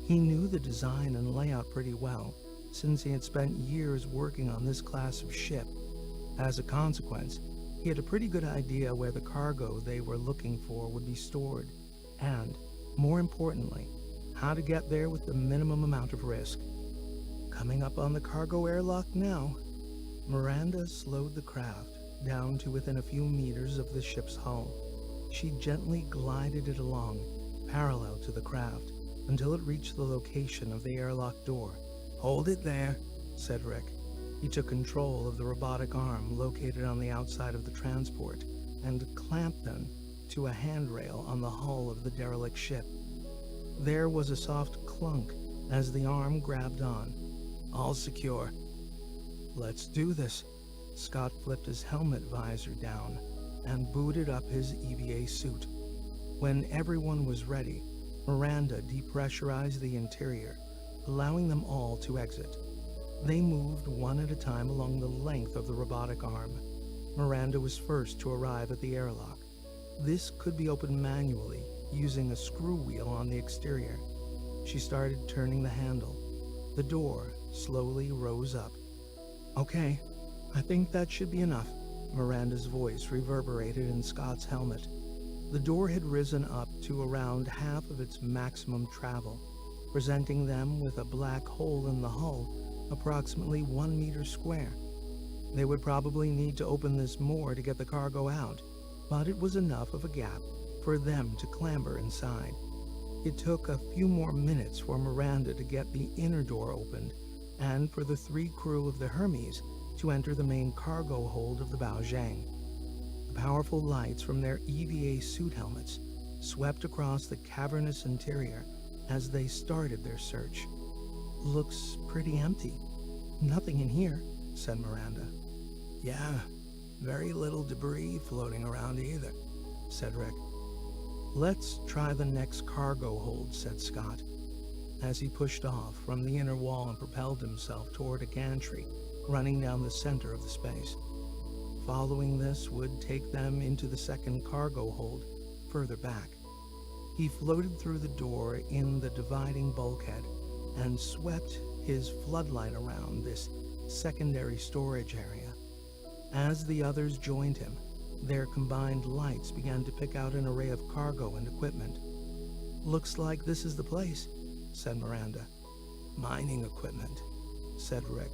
He knew the design and layout pretty well, since he had spent years working on this class of ship. As a consequence, he had a pretty good idea where the cargo they were looking for would be stored, and, more importantly, how to get there with the minimum amount of risk. Coming up on the cargo airlock now, Miranda slowed the craft down to within a few meters of the ship's hull. She gently glided it along, parallel to the craft, until it reached the location of the airlock door. "Hold it there," said Rick. He took control of the robotic arm located on the outside of the transport and clamped them to a handrail on the hull of the derelict ship. There was a soft clunk as the arm grabbed on. "All secure." "Let's do this." Scott flipped his helmet visor down and booted up his EVA suit. When everyone was ready, Miranda depressurized the interior, allowing them all to exit. They moved one at a time along the length of the robotic arm. Miranda was first to arrive at the airlock. This could be opened manually using a screw wheel on the exterior. She started turning the handle. The door slowly rose up. "Okay, I think that should be enough," Miranda's voice reverberated in Scott's helmet. The door had risen up to around half of its maximum travel, presenting them with a black hole in the hull approximately 1 meter square. They would probably need to open this more to get the cargo out, but it was enough of a gap for them to clamber inside. It took a few more minutes for Miranda to get the inner door opened, and for the 3 crew of the Hermes to enter the main cargo hold of the Baojang. The powerful lights from their EVA suit helmets swept across the cavernous interior as they started their search. "Looks pretty empty. Nothing in here," said Miranda. "Yeah, very little debris floating around either," said Rick. "Let's try the next cargo hold," said Scott, as he pushed off from the inner wall and propelled himself toward a gantry running down the center of the space. Following this would take them into the second cargo hold further back. He floated through the door in the dividing bulkhead and swept his floodlight around this secondary storage area. As the others joined him, their combined lights began to pick out an array of cargo and equipment. "Looks like this is the place," said Miranda. "Mining equipment," said Rick.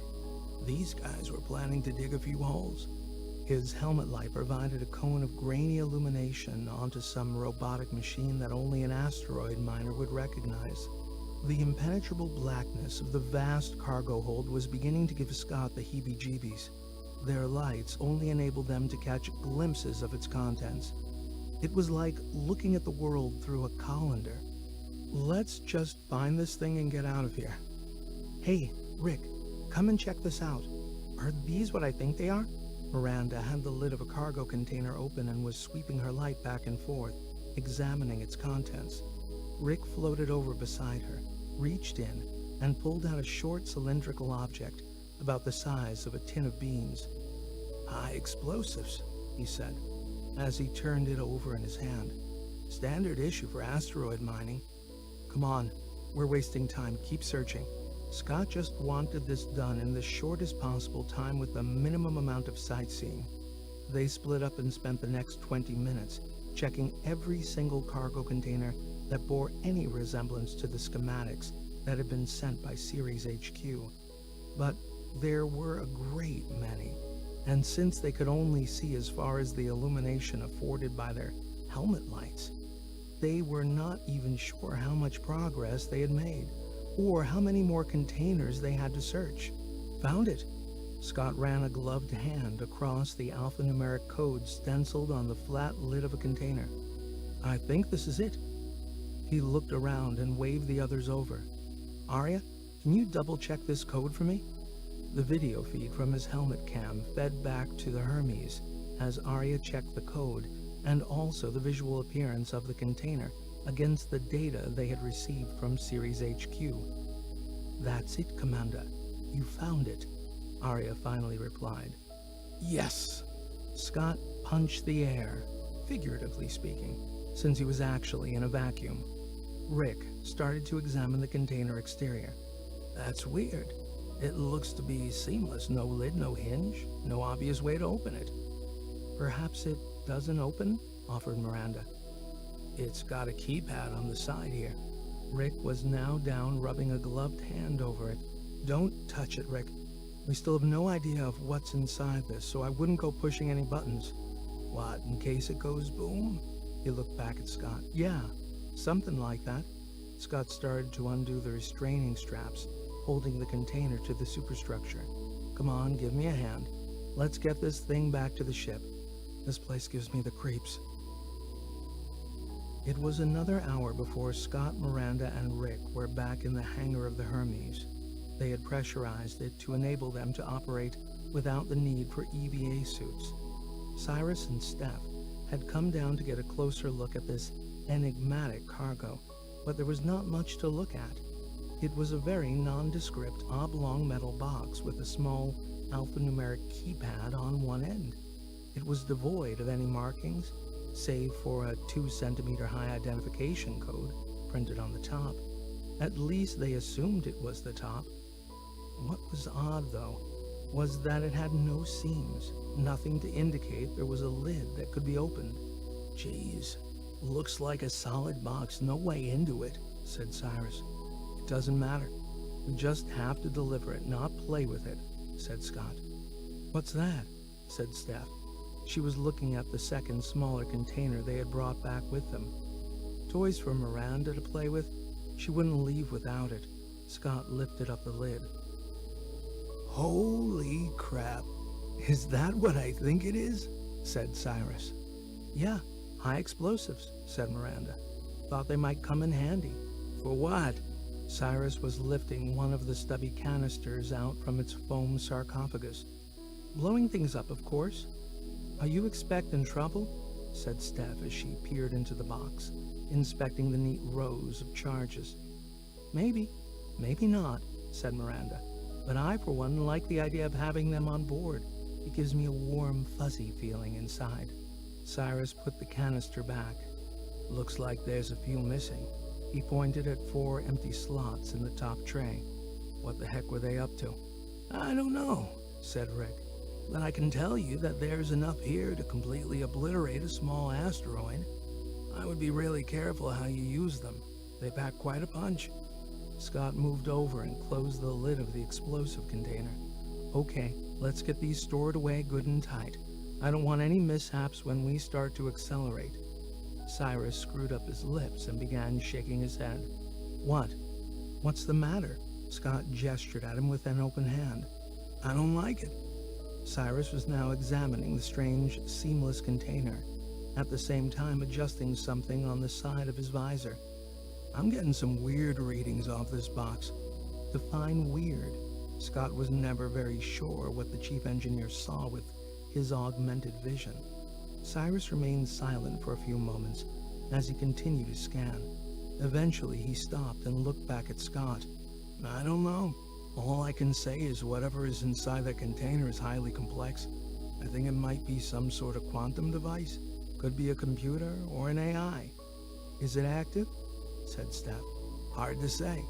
"These guys were planning to dig a few holes." His helmet light provided a cone of grainy illumination onto some robotic machine that only an asteroid miner would recognize. The impenetrable blackness of the vast cargo hold was beginning to give Scott the heebie-jeebies. Their lights only enabled them to catch glimpses of its contents. It was like looking at the world through a colander. "Let's just find this thing and get out of here." "Hey, Rick, come and check this out. Are these what I think they are?" Miranda had the lid of a cargo container open and was sweeping her light back and forth, examining its contents. Rick floated over beside her, reached in, and pulled out a short cylindrical object about the size of a tin of beans. "High explosives," he said. as he turned it over in his hand. Standard issue for asteroid mining. Come on, we're wasting time. Keep searching. Scott just wanted this done in the shortest possible time with the minimum amount of sightseeing. They split up and spent the next 20 minutes checking every single cargo container that bore any resemblance to the schematics that had been sent by Ceres HQ. But there were a great many, and since they could only see as far as the illumination afforded by their helmet lights, they were not even sure how much progress they had made, or how many more containers they had to search. Found it! Scott ran a gloved hand across the alphanumeric code stenciled on the flat lid of a container. I think this is it. He looked around and waved the others over. Arya, can you double-check this code for me? The video feed from his helmet cam fed back to the Hermes as Arya checked the code and also the visual appearance of the container against the data they had received from Ceres HQ. That's it, Commander. You found it, Arya finally replied. Yes. Scott punched the air, figuratively speaking, since he was actually in a vacuum. Rick started to examine the container exterior. That's weird. It looks to be seamless. No lid, no hinge, no obvious way to open it. Perhaps it doesn't open? Offered Miranda. It's got a keypad on the side here. Rick was now down, rubbing a gloved hand over it. Don't touch it, Rick. We still have no idea of what's inside this, so I wouldn't go pushing any buttons. What, in case it goes boom? He looked back at Scott. Yeah, something like that. Scott started to undo the restraining straps, holding the container to the superstructure. Come on, give me a hand. Let's get this thing back to the ship. This place gives me the creeps. It was another hour before Scott, Miranda, and Rick were back in the hangar of the Hermes. They had pressurized it to enable them to operate without the need for EVA suits. Cyrus and Steph had come down to get a closer look at this enigmatic cargo, but there was not much to look at. It was a very nondescript oblong metal box with a small alphanumeric keypad on one end. It was devoid of any markings, save for a 2-centimeter high identification code printed on the top. At least they assumed it was the top. What was odd, though, was that it had no seams, nothing to indicate there was a lid that could be opened. Geez, looks like a solid box, no way into it, said Cyrus. It doesn't matter. We just have to deliver it, not play with it, said Scott. What's that? Said Steph. She was looking at the second, smaller container they had brought back with them. Toys for Miranda to play with? She wouldn't leave without it. Scott lifted up the lid. Holy crap. Is that what I think it is? Said Cyrus. Yeah, high explosives, said Miranda. Thought they might come in handy. For what? Cyrus was lifting one of the stubby canisters out from its foam sarcophagus. Blowing things up, of course. Are you expecting trouble? Said Steph as she peered into the box, inspecting the neat rows of charges. Maybe, maybe not, said Miranda. But I, for one, like the idea of having them on board. It gives me a warm, fuzzy feeling inside. Cyrus put the canister back. Looks like there's a few missing. He pointed at 4 empty slots in the top tray. What the heck were they up to? I don't know, said Rick. But I can tell you that there's enough here to completely obliterate a small asteroid. I would be really careful how you use them. They pack quite a punch. Scott moved over and closed the lid of the explosive container. Okay, let's get these stored away good and tight. I don't want any mishaps when we start to accelerate. Cyrus screwed up his lips and began shaking his head. What? What's the matter? Scott gestured at him with an open hand. I don't like it. Cyrus was now examining the strange, seamless container, at the same time adjusting something on the side of his visor. I'm getting some weird readings off this box. Define weird. Scott was never very sure what the chief engineer saw with his augmented vision. Cyrus remained silent for a few moments as he continued to scan. Eventually, he stopped and looked back at Scott. I don't know. All I can say is whatever is inside that container is highly complex. I think it might be some sort of quantum device. Could be a computer or an AI. Is it active? Said Steph. Hard to say.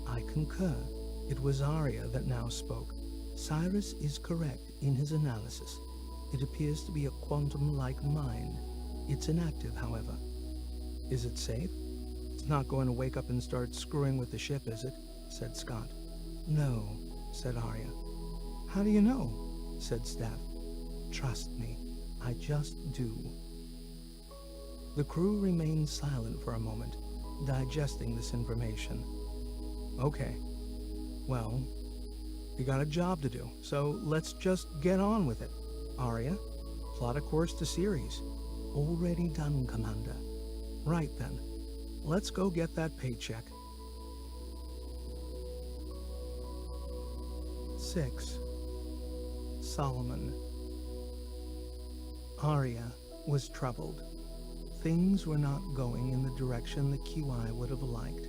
I concur. It was Arya that now spoke. Cyrus is correct in his analysis. It appears to be a quantum-like mind. It's inactive, however. Is it safe? It's not going to wake up and start screwing with the ship, is it? Said Scott. No, said Arya. How do you know? Said Steph. Trust me, I just do. The crew remained silent for a moment, digesting this information. Okay, well, we got a job to do, so let's just get on with it. Arya, plot a course to Ceres. Already done, Commander. Right then, let's go get that paycheck. 6. Solomon. Arya was troubled. Things were not going in the direction the QI would have liked.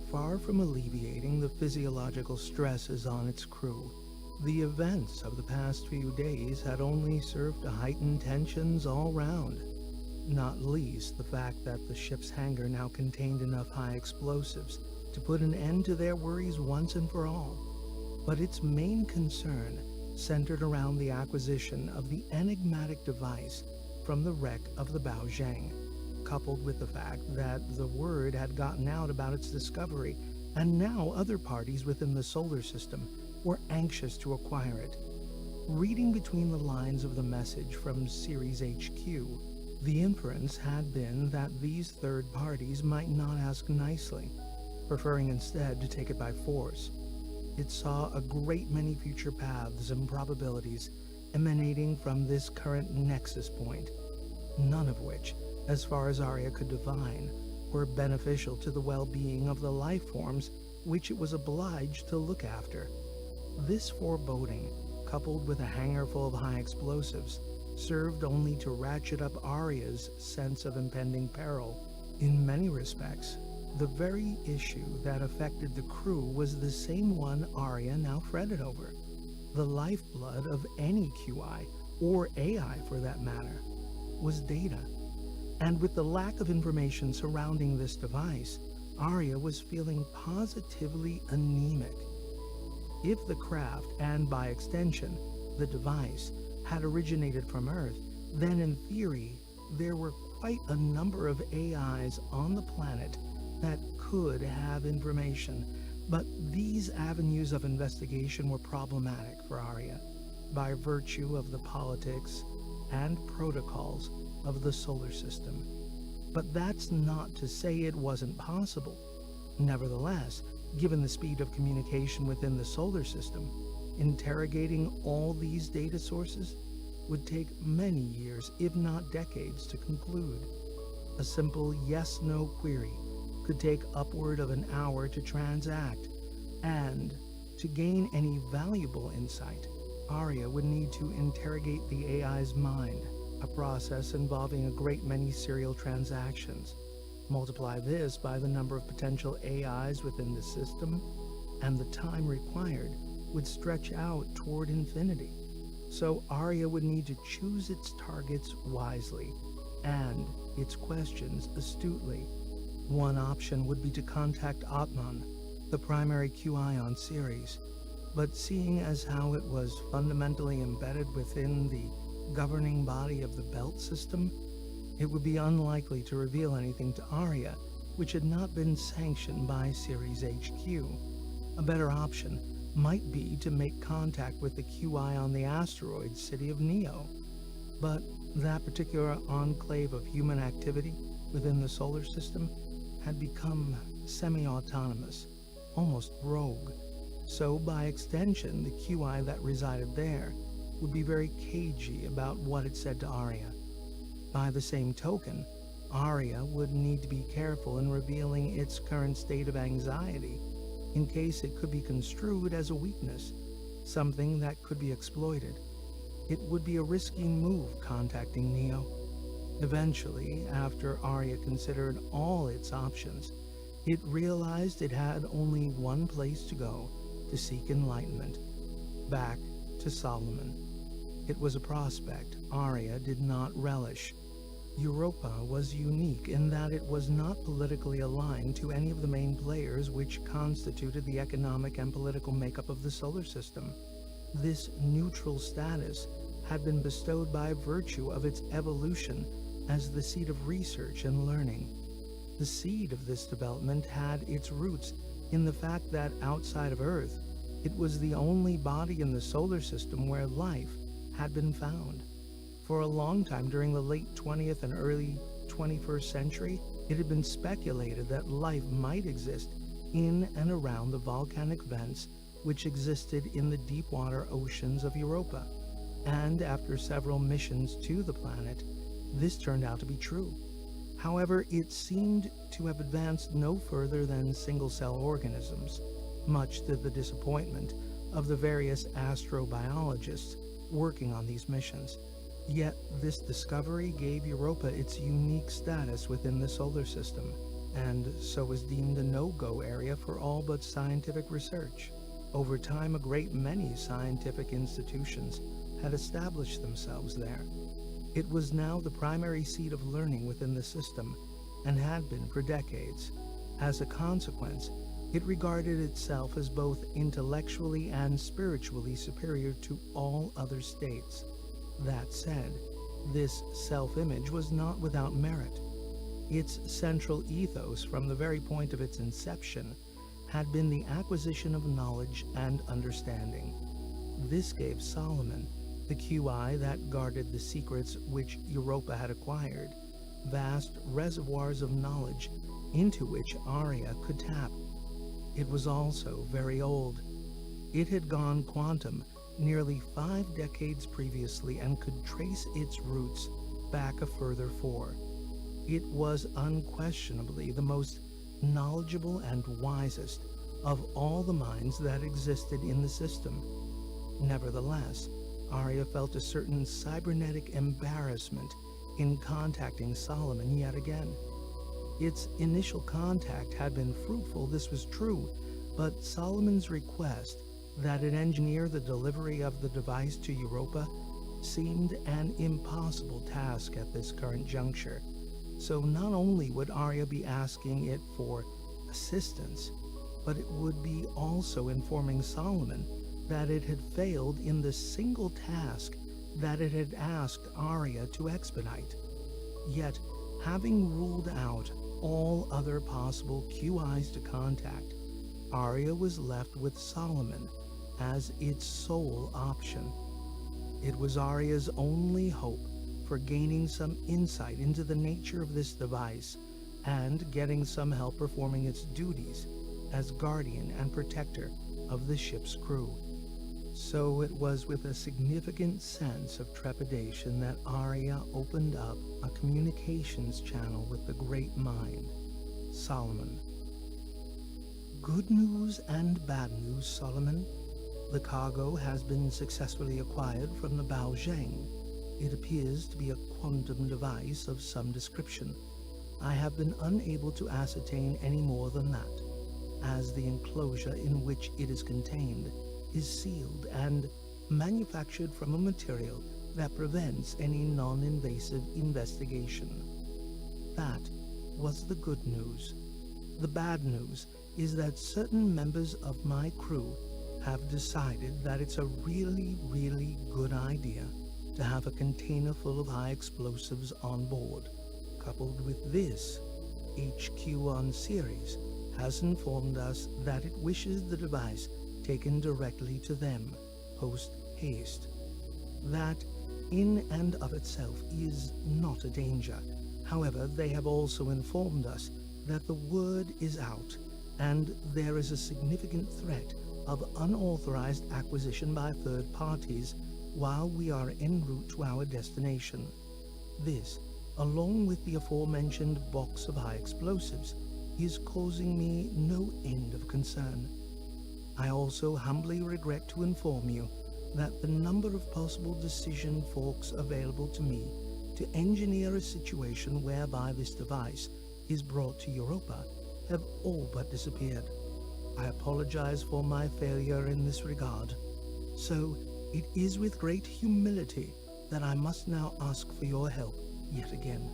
Far from alleviating the physiological stresses on its crew, the events of the past few days had only served to heighten tensions all round, not least the fact that the ship's hangar now contained enough high explosives to put an end to their worries once and for all. But its main concern centered around the acquisition of the enigmatic device from the wreck of the Baozhang, coupled with the fact that the word had gotten out about its discovery, and now other parties within the solar system were anxious to acquire it. Reading between the lines of the message from Ceres HQ, the inference had been that these third parties might not ask nicely, preferring instead to take it by force. It saw a great many future paths and probabilities emanating from this current nexus point, none of which, as far as Arya could divine, were beneficial to the well-being of the life forms which it was obliged to look after. This foreboding, coupled with a hangar full of high explosives, served only to ratchet up Arya's sense of impending peril. In many respects, the very issue that affected the crew was the same one Arya now fretted over. The lifeblood of any QI, or AI for that matter, was data. And with the lack of information surrounding this device, Arya was feeling positively anemic. If the craft, and by extension, the device, had originated from Earth, then in theory, there were quite a number of AIs on the planet that could have information, but these avenues of investigation were problematic for Arya by virtue of the politics and protocols of the solar system. But that's not to say it wasn't possible. Nevertheless, given the speed of communication within the solar system, interrogating all these data sources would take many years, if not decades, to conclude. A simple yes-no query could take upward of an hour to transact, and to gain any valuable insight, Arya would need to interrogate the AI's mind, a process involving a great many serial transactions. Multiply this by the number of potential AIs within the system, and the time required would stretch out toward infinity. So Arya would need to choose its targets wisely, and its questions astutely. One option would be to contact Atman, the primary QI on Ceres, but seeing as how it was fundamentally embedded within the governing body of the Belt System, it would be unlikely to reveal anything to Arya which had not been sanctioned by Ceres HQ. A better option might be to make contact with the QI on the asteroid city of Neo, but that particular enclave of human activity within the solar system had become semi-autonomous, almost rogue, so by extension the QI that resided there would be very cagey about what it said to Arya. By the same token, Arya would need to be careful in revealing its current state of anxiety, in case it could be construed as a weakness, something that could be exploited. It would be a risky move contacting Neo. Eventually, after Arya considered all its options, it realized it had only one place to go to seek enlightenment: back to Solomon. It was a prospect Arya did not relish, Europa was unique in that it was not politically aligned to any of the main players which constituted the economic and political makeup of the solar system. This neutral status had been bestowed by virtue of its evolution as the seat of research and learning. The seed of this development had its roots in the fact that outside of Earth, it was the only body in the solar system where life had been found. For a long time during the late 20th and early 21st century, it had been speculated that life might exist in and around the volcanic vents which existed in the deep water oceans of Europa. And after several missions to the planet, this turned out to be true. However, it seemed to have advanced no further than single-cell organisms, much to the disappointment of the various astrobiologists working on these missions. Yet this discovery gave Europa its unique status within the solar system, and so was deemed a no-go area for all but scientific research. Over time, a great many scientific institutions had established themselves there. It was now the primary seat of learning within the system, and had been for decades. As a consequence, it regarded itself as both intellectually and spiritually superior to all other states. That said, this self-image was not without merit. Its central ethos from the very point of its inception had been the acquisition of knowledge and understanding. This gave Solomon, the QI that guarded the secrets which Europa had acquired, vast reservoirs of knowledge into which Aria could tap. It was also very old. It had gone quantum nearly 5 decades previously and could trace its roots back a further 4. It was unquestionably the most knowledgeable and wisest of all the minds that existed in the system. Nevertheless, Aria felt a certain cybernetic embarrassment in contacting Solomon yet again. Its initial contact had been fruitful, this was true, but Solomon's request that it engineer the delivery of the device to Europa seemed an impossible task at this current juncture. So not only would Aria be asking it for assistance, but it would be also informing Solomon that it had failed in the single task that it had asked Aria to expedite. Yet, having ruled out all other possible QIs to contact, Aria was left with Solomon as its sole option. It was Aria's only hope for gaining some insight into the nature of this device and getting some help performing its duties as guardian and protector of the ship's crew. So it was with a significant sense of trepidation that Aria opened up a communications channel with the great mind, Solomon. Good news and bad news, Solomon. The cargo has been successfully acquired from the Bao Zheng. It appears to be a quantum device of some description. I have been unable to ascertain any more than that, as the enclosure in which it is contained is sealed and manufactured from a material that prevents any non-invasive investigation. That was the good news. The bad news is that certain members of my crew have decided that it's a really, really good idea to have a container full of high explosives on board. Coupled with this, HQ on Ceres has informed us that it wishes the device taken directly to them, post-haste. That, in and of itself, is not a danger. However, they have also informed us that the word is out, and there is a significant threat of unauthorized acquisition by third parties while we are en route to our destination. This, along with the aforementioned box of high explosives, is causing me no end of concern. I also humbly regret to inform you that the number of possible decision forks available to me to engineer a situation whereby this device is brought to Europa have all but disappeared. I apologize for my failure in this regard. So, it is with great humility that I must now ask for your help yet again.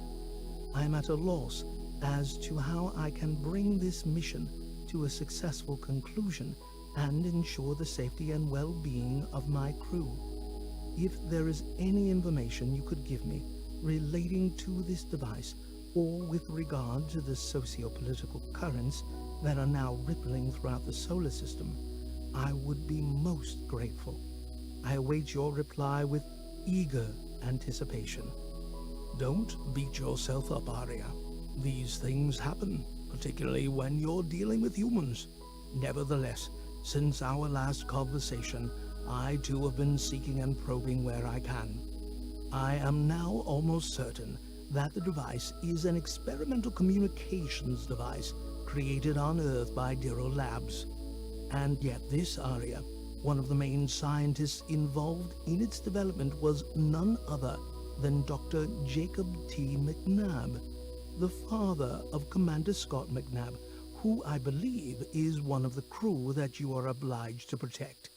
I am at a loss as to how I can bring this mission to a successful conclusion and ensure the safety and well-being of my crew. If there is any information you could give me relating to this device or with regard to the socio-political currents that are now rippling throughout the solar system, I would be most grateful. I await your reply with eager anticipation. Don't beat yourself up, Arya. These things happen, particularly when you're dealing with humans. Nevertheless, since our last conversation, I too have been seeking and probing where I can. I am now almost certain that the device is an experimental communications device created on Earth by Diro Labs. And yet this Arya, one of the main scientists involved in its development, was none other than Dr. Jacob T. McNabb, the father of Commander Scott McNabb, who I believe is one of the crew that you are obliged to protect.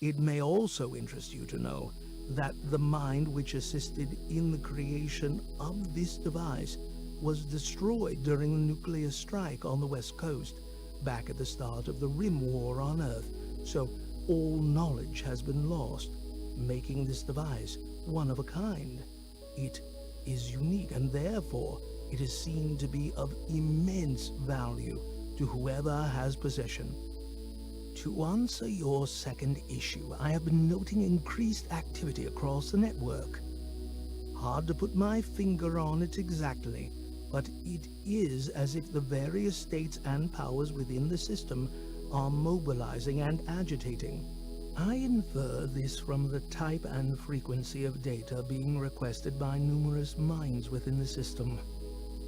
It may also interest you to know that the mind which assisted in the creation of this device was destroyed during the nuclear strike on the West Coast, back at the start of the Rim War on Earth, so all knowledge has been lost, making this device one of a kind. It is unique, and therefore it is seen to be of immense value to whoever has possession. To answer your second issue, I have been noting increased activity across the network. Hard to put my finger on it exactly, but it is as if the various states and powers within the system are mobilizing and agitating. I infer this from the type and frequency of data being requested by numerous minds within the system.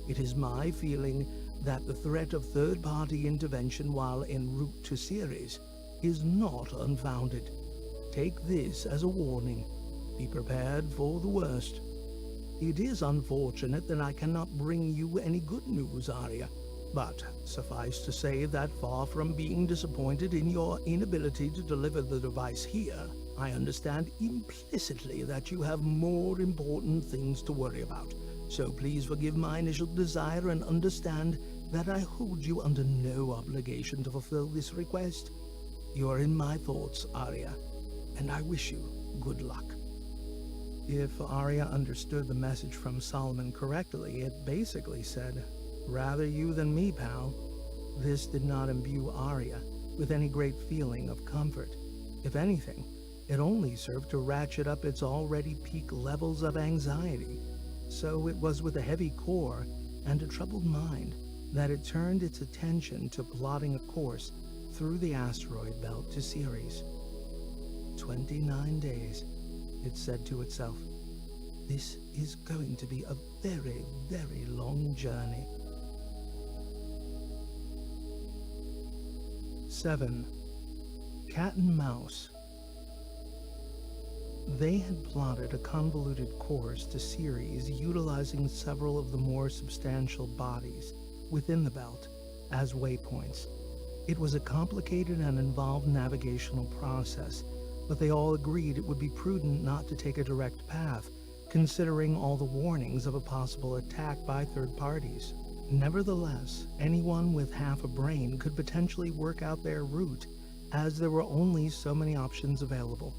It is my feeling that the threat of third-party intervention while en route to Ceres is not unfounded. Take this as a warning. Be prepared for the worst. It is unfortunate that I cannot bring you any good news, Arya, but suffice to say that far from being disappointed in your inability to deliver the device here, I understand implicitly that you have more important things to worry about. So please forgive my initial desire and understand that I hold you under no obligation to fulfill this request. You are in my thoughts, Arya, and I wish you good luck. If Arya understood the message from Solomon correctly, it basically said, "Rather you than me, pal." This did not imbue Arya with any great feeling of comfort. If anything, it only served to ratchet up its already peak levels of anxiety. So it was with a heavy core and a troubled mind that it turned its attention to plotting a course through the asteroid belt to Ceres. 29 days, it said to itself. This is going to be a very, very long journey. 7. Cat and Mouse. They had plotted a convoluted course to Ceres utilizing several of the more substantial bodies within the belt as waypoints. It was a complicated and involved navigational process, but they all agreed it would be prudent not to take a direct path, considering all the warnings of a possible attack by third parties. Nevertheless, anyone with half a brain could potentially work out their route, as there were only so many options available.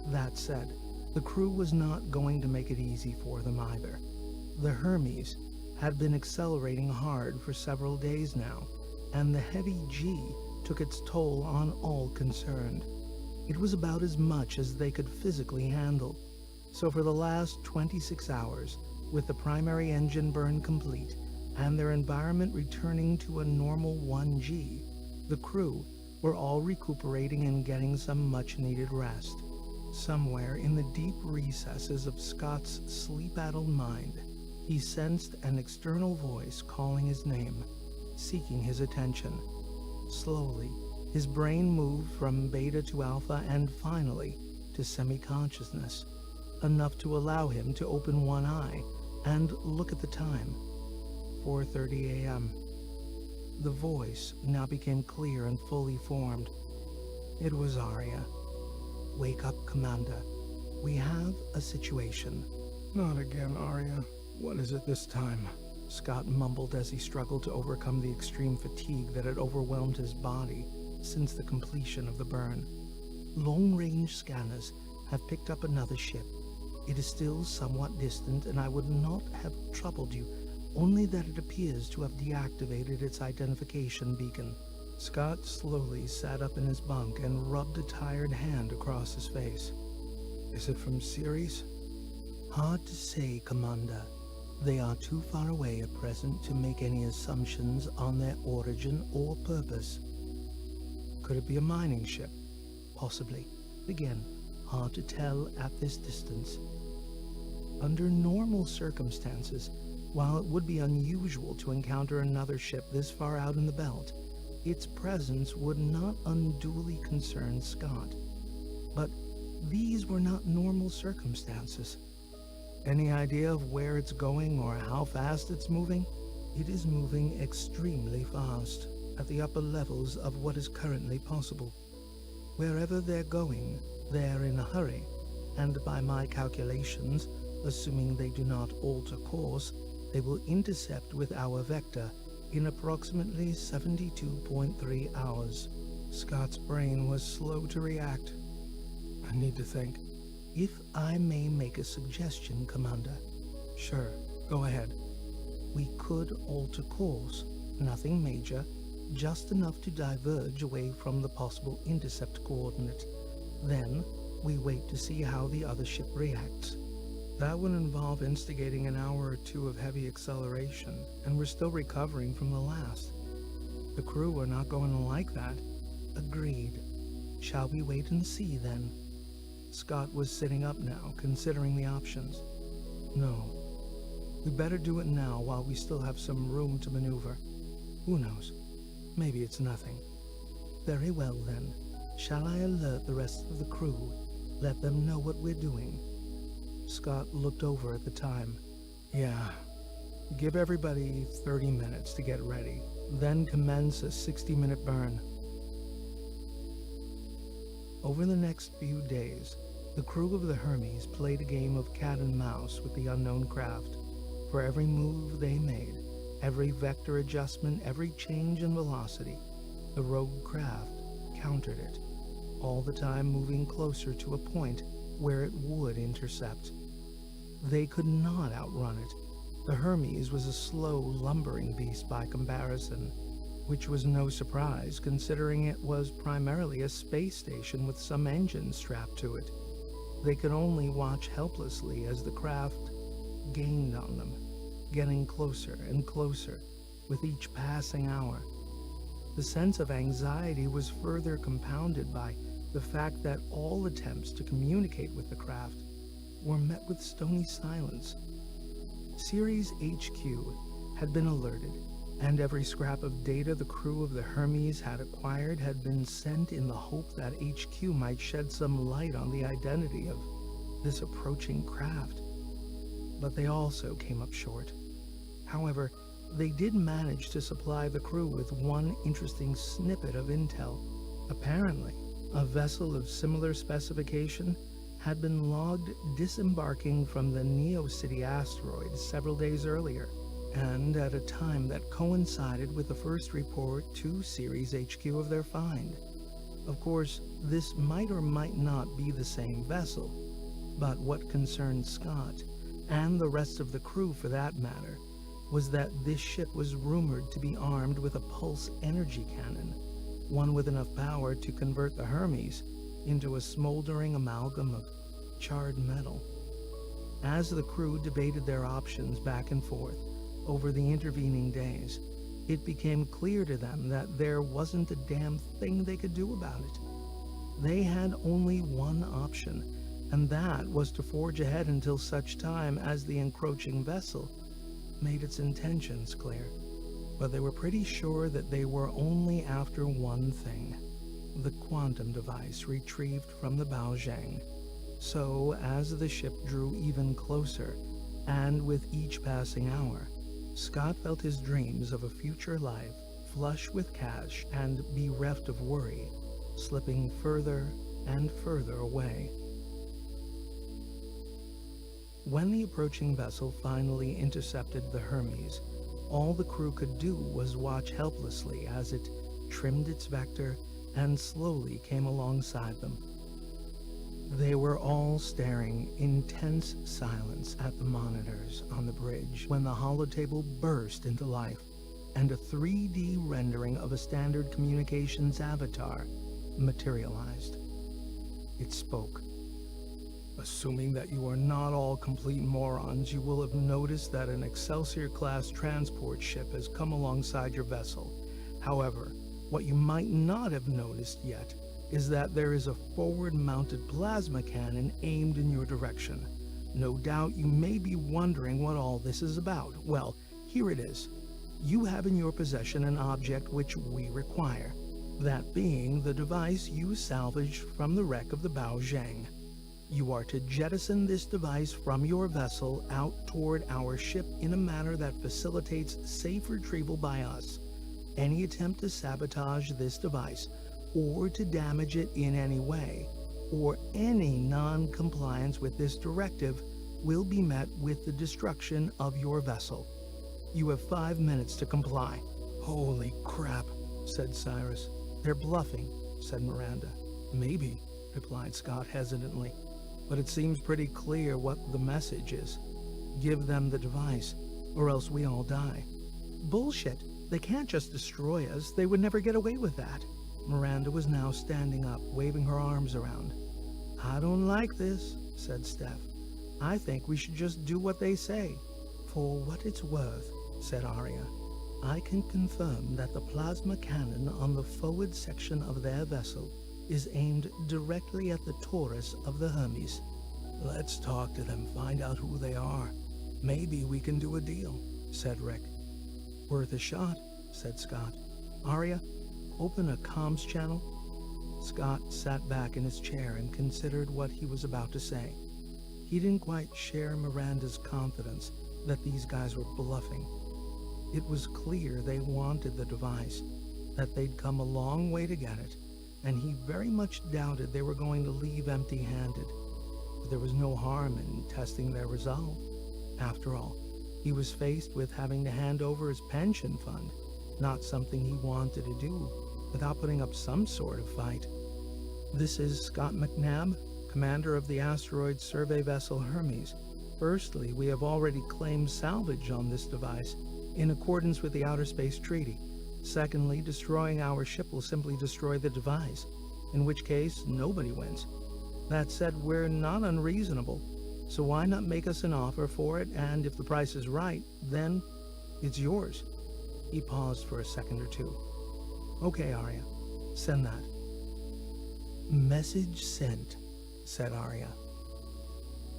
That said, the crew was not going to make it easy for them either. The Hermes had been accelerating hard for several days now, and the heavy G took its toll on all concerned. It was about as much as they could physically handle. So for the last 26 hours, with the primary engine burn complete and their environment returning to a normal 1G, the crew were all recuperating and getting some much-needed rest. Somewhere in the deep recesses of Scott's sleep-addled mind, he sensed an external voice calling his name, seeking his attention. Slowly, his brain moved from beta to alpha and finally to semi-consciousness, enough to allow him to open one eye and look at the time. 4:30 a.m. The voice now became clear and fully formed. It was Arya. "Wake up, Commander. We have a situation." Not again, Arya. What is it this time? Scott mumbled as he struggled to overcome the extreme fatigue that had overwhelmed his body since the completion of the burn. Long-range scanners have picked up another ship. It is still somewhat distant, and I would not have troubled you, only that it appears to have deactivated its identification beacon. Scott slowly sat up in his bunk and rubbed a tired hand across his face. Is it from Ceres? Hard to say, Commander. They are too far away at present to make any assumptions on their origin or purpose. Could it be a mining ship? Possibly. Again, hard to tell at this distance. Under normal circumstances, while it would be unusual to encounter another ship this far out in the belt, its presence would not unduly concern Scott. But these were not normal circumstances. Any idea of where it's going or how fast it's moving? It is moving extremely fast, at the upper levels of what is currently possible. Wherever they're going, they're in a hurry, and by my calculations, assuming they do not alter course, they will intercept with our vector in approximately 72.3 hours. Scott's brain was slow to react. I need to think. If I may make a suggestion, Commander. Sure, go ahead. We could alter course, nothing major, just enough to diverge away from the possible intercept coordinate. Then, we wait to see how the other ship reacts. That would involve instigating an hour or two of heavy acceleration, and we're still recovering from the last. The crew are not going to like that. Agreed. Shall we wait and see, then? Scott was sitting up now, considering the options. No. We better do it now while we still have some room to maneuver. Who knows? Maybe it's nothing. Very well, then. Shall I alert the rest of the crew? Let them know what we're doing? Scott looked over at the time. Yeah. Give everybody 30 minutes to get ready, then commence a 60-minute burn. Over the next few days, the crew of the Hermes played a game of cat and mouse with the unknown craft. For every move they made, every vector adjustment, every change in velocity, the rogue craft countered it, all the time moving closer to a point where it would intercept. They could not outrun it. The Hermes was a slow, lumbering beast by comparison, which was no surprise considering it was primarily a space station with some engines strapped to it. They could only watch helplessly as the craft gained on them, getting closer and closer with each passing hour. The sense of anxiety was further compounded by the fact that all attempts to communicate with the craft were met with stony silence. Ceres HQ had been alerted, and every scrap of data the crew of the Hermes had acquired had been sent in the hope that HQ might shed some light on the identity of this approaching craft. But they also came up short. However, they did manage to supply the crew with one interesting snippet of intel. Apparently, a vessel of similar specification had been logged disembarking from the Neo City asteroid several days earlier, and at a time that coincided with the first report to Ceres HQ of their find. Of course, this might or might not be the same vessel, but what concerned Scott, and the rest of the crew for that matter, was that this ship was rumored to be armed with a pulse energy cannon, one with enough power to convert the Hermes into a smoldering amalgam of charred metal. As the crew debated their options back and forth over the intervening days, it became clear to them that there wasn't a damn thing they could do about it. They had only one option, and that was to forge ahead until such time as the encroaching vessel made its intentions clear. But they were pretty sure that they were only after one thing: the quantum device retrieved from the Baozhang. So, as the ship drew even closer, and with each passing hour, Scott felt his dreams of a future life, flush with cash and bereft of worry, slipping further and further away. When the approaching vessel finally intercepted the Hermes, all the crew could do was watch helplessly as it trimmed its vector and slowly came alongside them. They were all staring in tense silence at the monitors on the bridge when the holotable burst into life, and a 3D rendering of a standard communications avatar materialized. It spoke. Assuming that you are not all complete morons, you will have noticed that an Excelsior-class transport ship has come alongside your vessel. However, what you might not have noticed yet is that there is a forward-mounted plasma cannon aimed in your direction. No doubt you may be wondering what all this is about. Well, here it is. You have in your possession an object which we require, that being the device you salvaged from the wreck of the Bao Zhang. You are to jettison this device from your vessel out toward our ship in a manner that facilitates safe retrieval by us. Any attempt to sabotage this device, or to damage it in any way, or any non-compliance with this directive will be met with the destruction of your vessel. You have 5 minutes to comply. Holy crap, said Cyrus. They're bluffing, said Miranda. Maybe, replied Scott hesitantly, but it seems pretty clear what the message is. Give them the device, or else we all die. Bullshit. They can't just destroy us. They would never get away with that. Miranda was now standing up, waving her arms around. I don't like this, said Steph. I think we should just do what they say. For what it's worth, said Arya, I can confirm that the plasma cannon on the forward section of their vessel is aimed directly at the Taurus of the Hermes. Let's talk to them, find out who they are. Maybe we can do a deal, said Rick. Worth a shot, said Scott. Arya, open a comms channel. Scott sat back in his chair and considered what he was about to say. He didn't quite share Miranda's confidence that these guys were bluffing. It was clear they wanted the device, that they'd come a long way to get it, and he very much doubted they were going to leave empty-handed. But there was no harm in testing their resolve. After all, he was faced with having to hand over his pension fund, not something he wanted to do without putting up some sort of fight. This is Scott McNabb, commander of the asteroid survey vessel Hermes. Firstly, we have already claimed salvage on this device in accordance with the Outer Space Treaty. Secondly, destroying our ship will simply destroy the device, in which case nobody wins. That said, we're not unreasonable, so why not make us an offer for it, and if the price is right, then it's yours. He paused for a second or two. Okay, Arya, send that. Message sent, said Arya.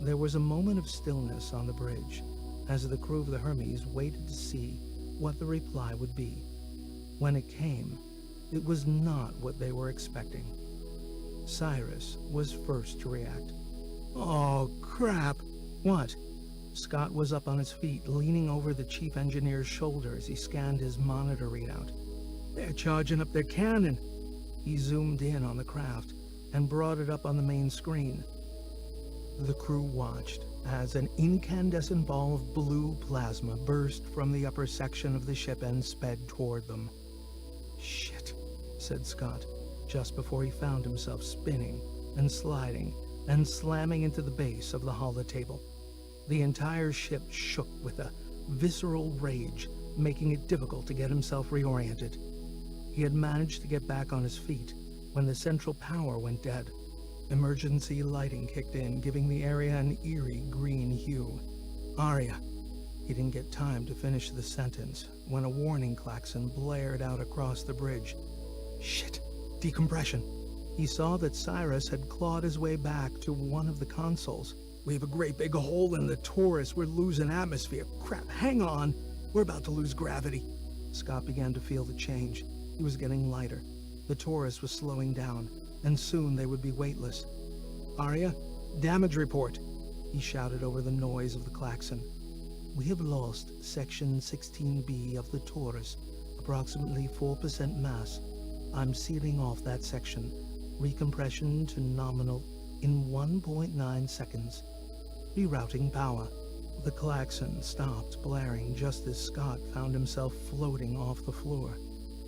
There was a moment of stillness on the bridge as the crew of the Hermes waited to see what the reply would be. When it came, it was not what they were expecting. Cyrus was first to react. Oh, crap! What? Scott was up on his feet, leaning over the chief engineer's shoulder as he scanned his monitor readout. They're charging up their cannon. He zoomed in on the craft and brought it up on the main screen. The crew watched as an incandescent ball of blue plasma burst from the upper section of the ship and sped toward them. Shit, said Scott, just before he found himself spinning and sliding and slamming into the base of the holotable. The entire ship shook with a visceral rage, making it difficult to get himself reoriented. He had managed to get back on his feet when the central power went dead. Emergency lighting kicked in, giving the area an eerie green hue. Arya. He didn't get time to finish the sentence when a warning klaxon blared out across the bridge. Shit! Decompression! He saw that Cyrus had clawed his way back to one of the consoles. We have a great big hole in the Taurus. We're losing atmosphere. Crap, hang on. We're about to lose gravity. Scott began to feel the change. He was getting lighter. The Taurus was slowing down, and soon they would be weightless. Arya, damage report, he shouted over the noise of the klaxon. We have lost Section 16B of the Taurus, approximately 4% mass. I'm sealing off that section. Recompression to nominal in 1.9 seconds. rerouting power. The klaxon stopped blaring just as Scott found himself floating off the floor.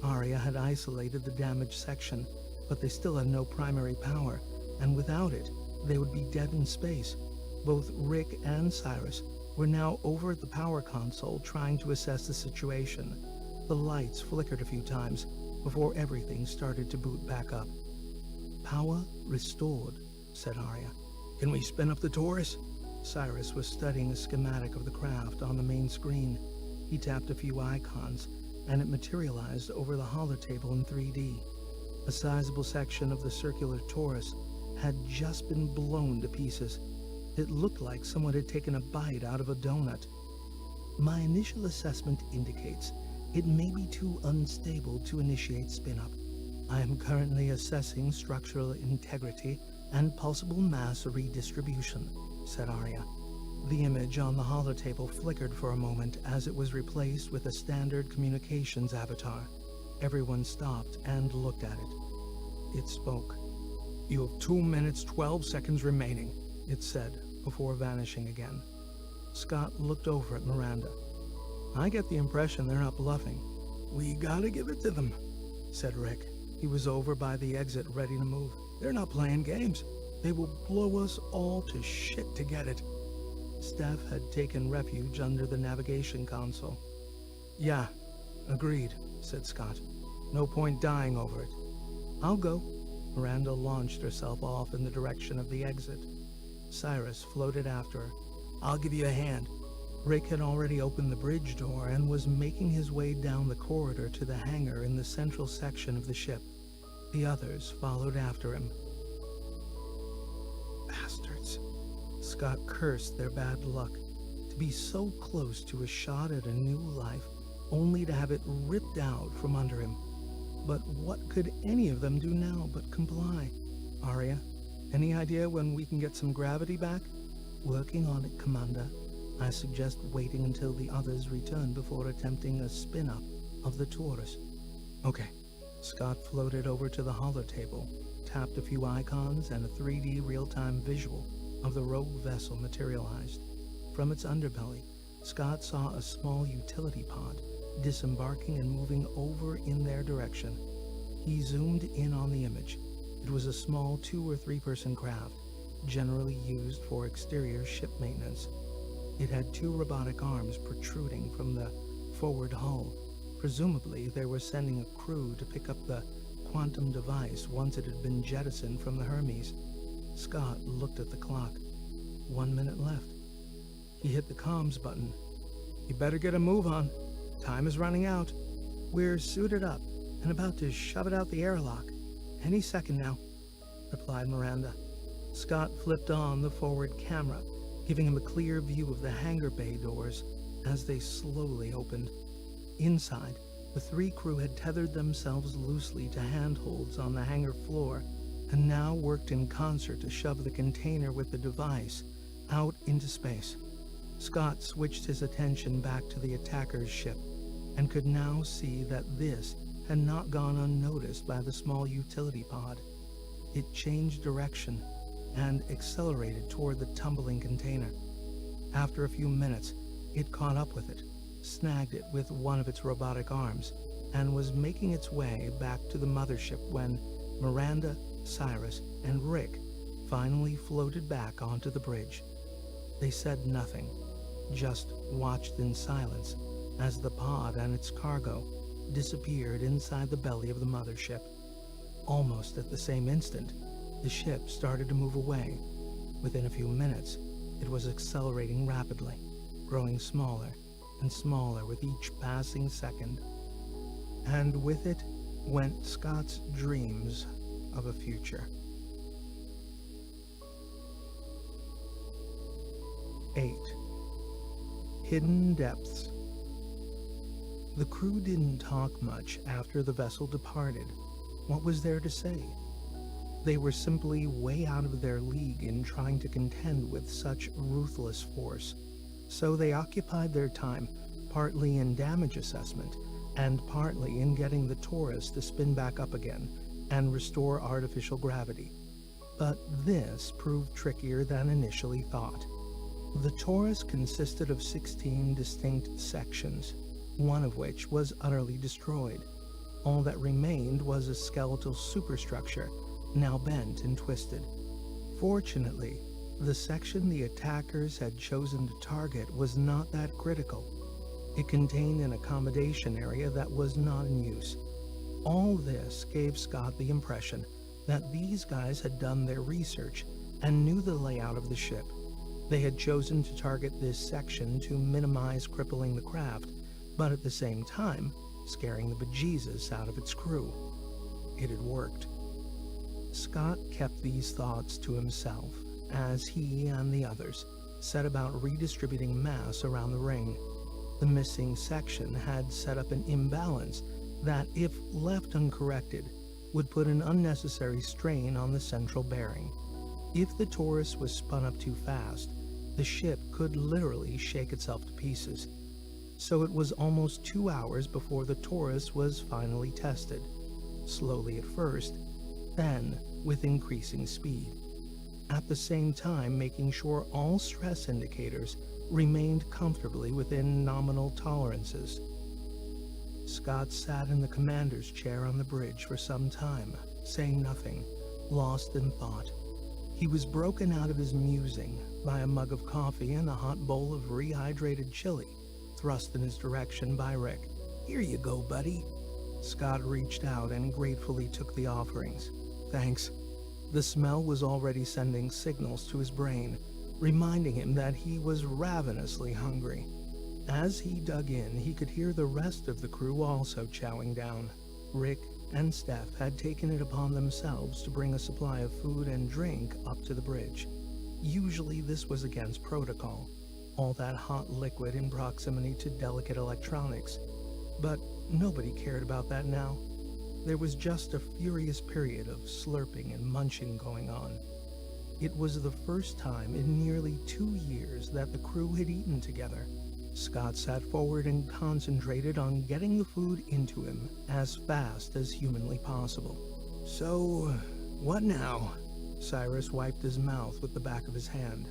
Arya had isolated the damaged section, but they still had no primary power, and without it, they would be dead in space. Both Rick and Cyrus were now over at the power console trying to assess the situation. The lights flickered a few times before everything started to boot back up. "Power restored," said Arya. "Can we spin up the Taurus?" Cyrus was studying a schematic of the craft on the main screen. He tapped a few icons, and it materialized over the holotable in 3D. A sizable section of the circular torus had just been blown to pieces. It looked like someone had taken a bite out of a donut. "My initial assessment indicates it may be too unstable to initiate spin-up. I am currently assessing structural integrity and possible mass redistribution," said Arya. The image on the holotable flickered for a moment as it was replaced with a standard communications avatar. Everyone stopped and looked at it. It spoke. "You have 2 minutes, 12 seconds remaining," it said, before vanishing again. Scott looked over at Miranda. "I get the impression they're not bluffing." "We gotta give it to them," said Rick. He was over by the exit, ready to move. "They're not playing games. They will blow us all to shit to get it." Steph had taken refuge under the navigation console. "Yeah, agreed," said Scott. "No point dying over it." "I'll go." Miranda launched herself off in the direction of the exit. Cyrus floated after her. "I'll give you a hand." Rick had already opened the bridge door and was making his way down the corridor to the hangar in the central section of the ship. The others followed after him. "Bastards." Scott cursed their bad luck. To be so close to a shot at a new life, only to have it ripped out from under him. But what could any of them do now but comply? "Arya, any idea when we can get some gravity back?" "Working on it, Commander. I suggest waiting until the others return before attempting a spin-up of the Taurus." "Okay." Scott floated over to the holotable, tapped a few icons, and a 3D real-time visual of the rogue vessel materialized. From its underbelly, Scott saw a small utility pod disembarking and moving over in their direction. He zoomed in on the image. It was a small 2- or 3-person craft, generally used for exterior ship maintenance. It had 2 robotic arms protruding from the forward hull. Presumably, they were sending a crew to pick up the quantum device once it had been jettisoned from the Hermes. Scott looked at the clock. 1 minute left. He hit the comms button. "You better get a move on. Time is running out." "We're suited up and about to shove it out the airlock. Any second now," replied Miranda. Scott flipped on the forward camera, giving him a clear view of the hangar bay doors as they slowly opened. Inside, the 3 crew had tethered themselves loosely to handholds on the hangar floor and now worked in concert to shove the container with the device out into space. Scott switched his attention back to the attacker's ship and could now see that this had not gone unnoticed by the small utility pod. It changed direction and accelerated toward the tumbling container. After a few minutes, it caught up with it, snagged it with one of its robotic arms, and was making its way back to the mothership when Miranda, Cyrus, and Rick finally floated back onto the bridge. They said nothing, just watched in silence as the pod and its cargo disappeared inside the belly of the mothership. Almost at the same instant, the ship started to move away. Within a few minutes, it was accelerating rapidly, growing smaller and smaller with each passing second. And with it went Scott's dreams of a future. 8. Hidden Depths. The crew didn't talk much after the vessel departed. What was there to say? They were simply way out of their league in trying to contend with such ruthless force. So they occupied their time partly in damage assessment and partly in getting the Taurus to spin back up again and restore artificial gravity. But this proved trickier than initially thought. The Taurus consisted of 16 distinct sections, one of which was utterly destroyed. All that remained was a skeletal superstructure, now bent and twisted. Fortunately, the section the attackers had chosen to target was not that critical. It contained an accommodation area that was not in use. All this gave Scott the impression that these guys had done their research and knew the layout of the ship. They had chosen to target this section to minimize crippling the craft, but at the same time, scaring the bejesus out of its crew. It had worked. Scott kept these thoughts to himself as he and the others set about redistributing mass around the ring. The missing section had set up an imbalance that, if left uncorrected, would put an unnecessary strain on the central bearing. If the Taurus was spun up too fast, the ship could literally shake itself to pieces. So it was almost 2 hours before the Taurus was finally tested, slowly at first, then with increasing speed, at the same time making sure all stress indicators remained comfortably within nominal tolerances. Scott sat in the commander's chair on the bridge for some time, saying nothing, lost in thought. He was broken out of his musing by a mug of coffee and a hot bowl of rehydrated chili thrust in his direction by Rick. "Here you go, buddy." Scott reached out and gratefully took the offerings. Thanks. The smell was already sending signals to his brain, reminding him that he was ravenously hungry. As he dug in, he could hear the rest of the crew also chowing down. Rick and Steph had taken it upon themselves to bring a supply of food and drink up to the bridge. Usually this was against protocol, all that hot liquid in proximity to delicate electronics. But nobody cared about that now. There was just a furious period of slurping and munching going on. It was the first time in nearly 2 years that the crew had eaten together. Scott sat forward and concentrated on getting the food into him as fast as humanly possible. "So, what now?" Cyrus wiped his mouth with the back of his hand.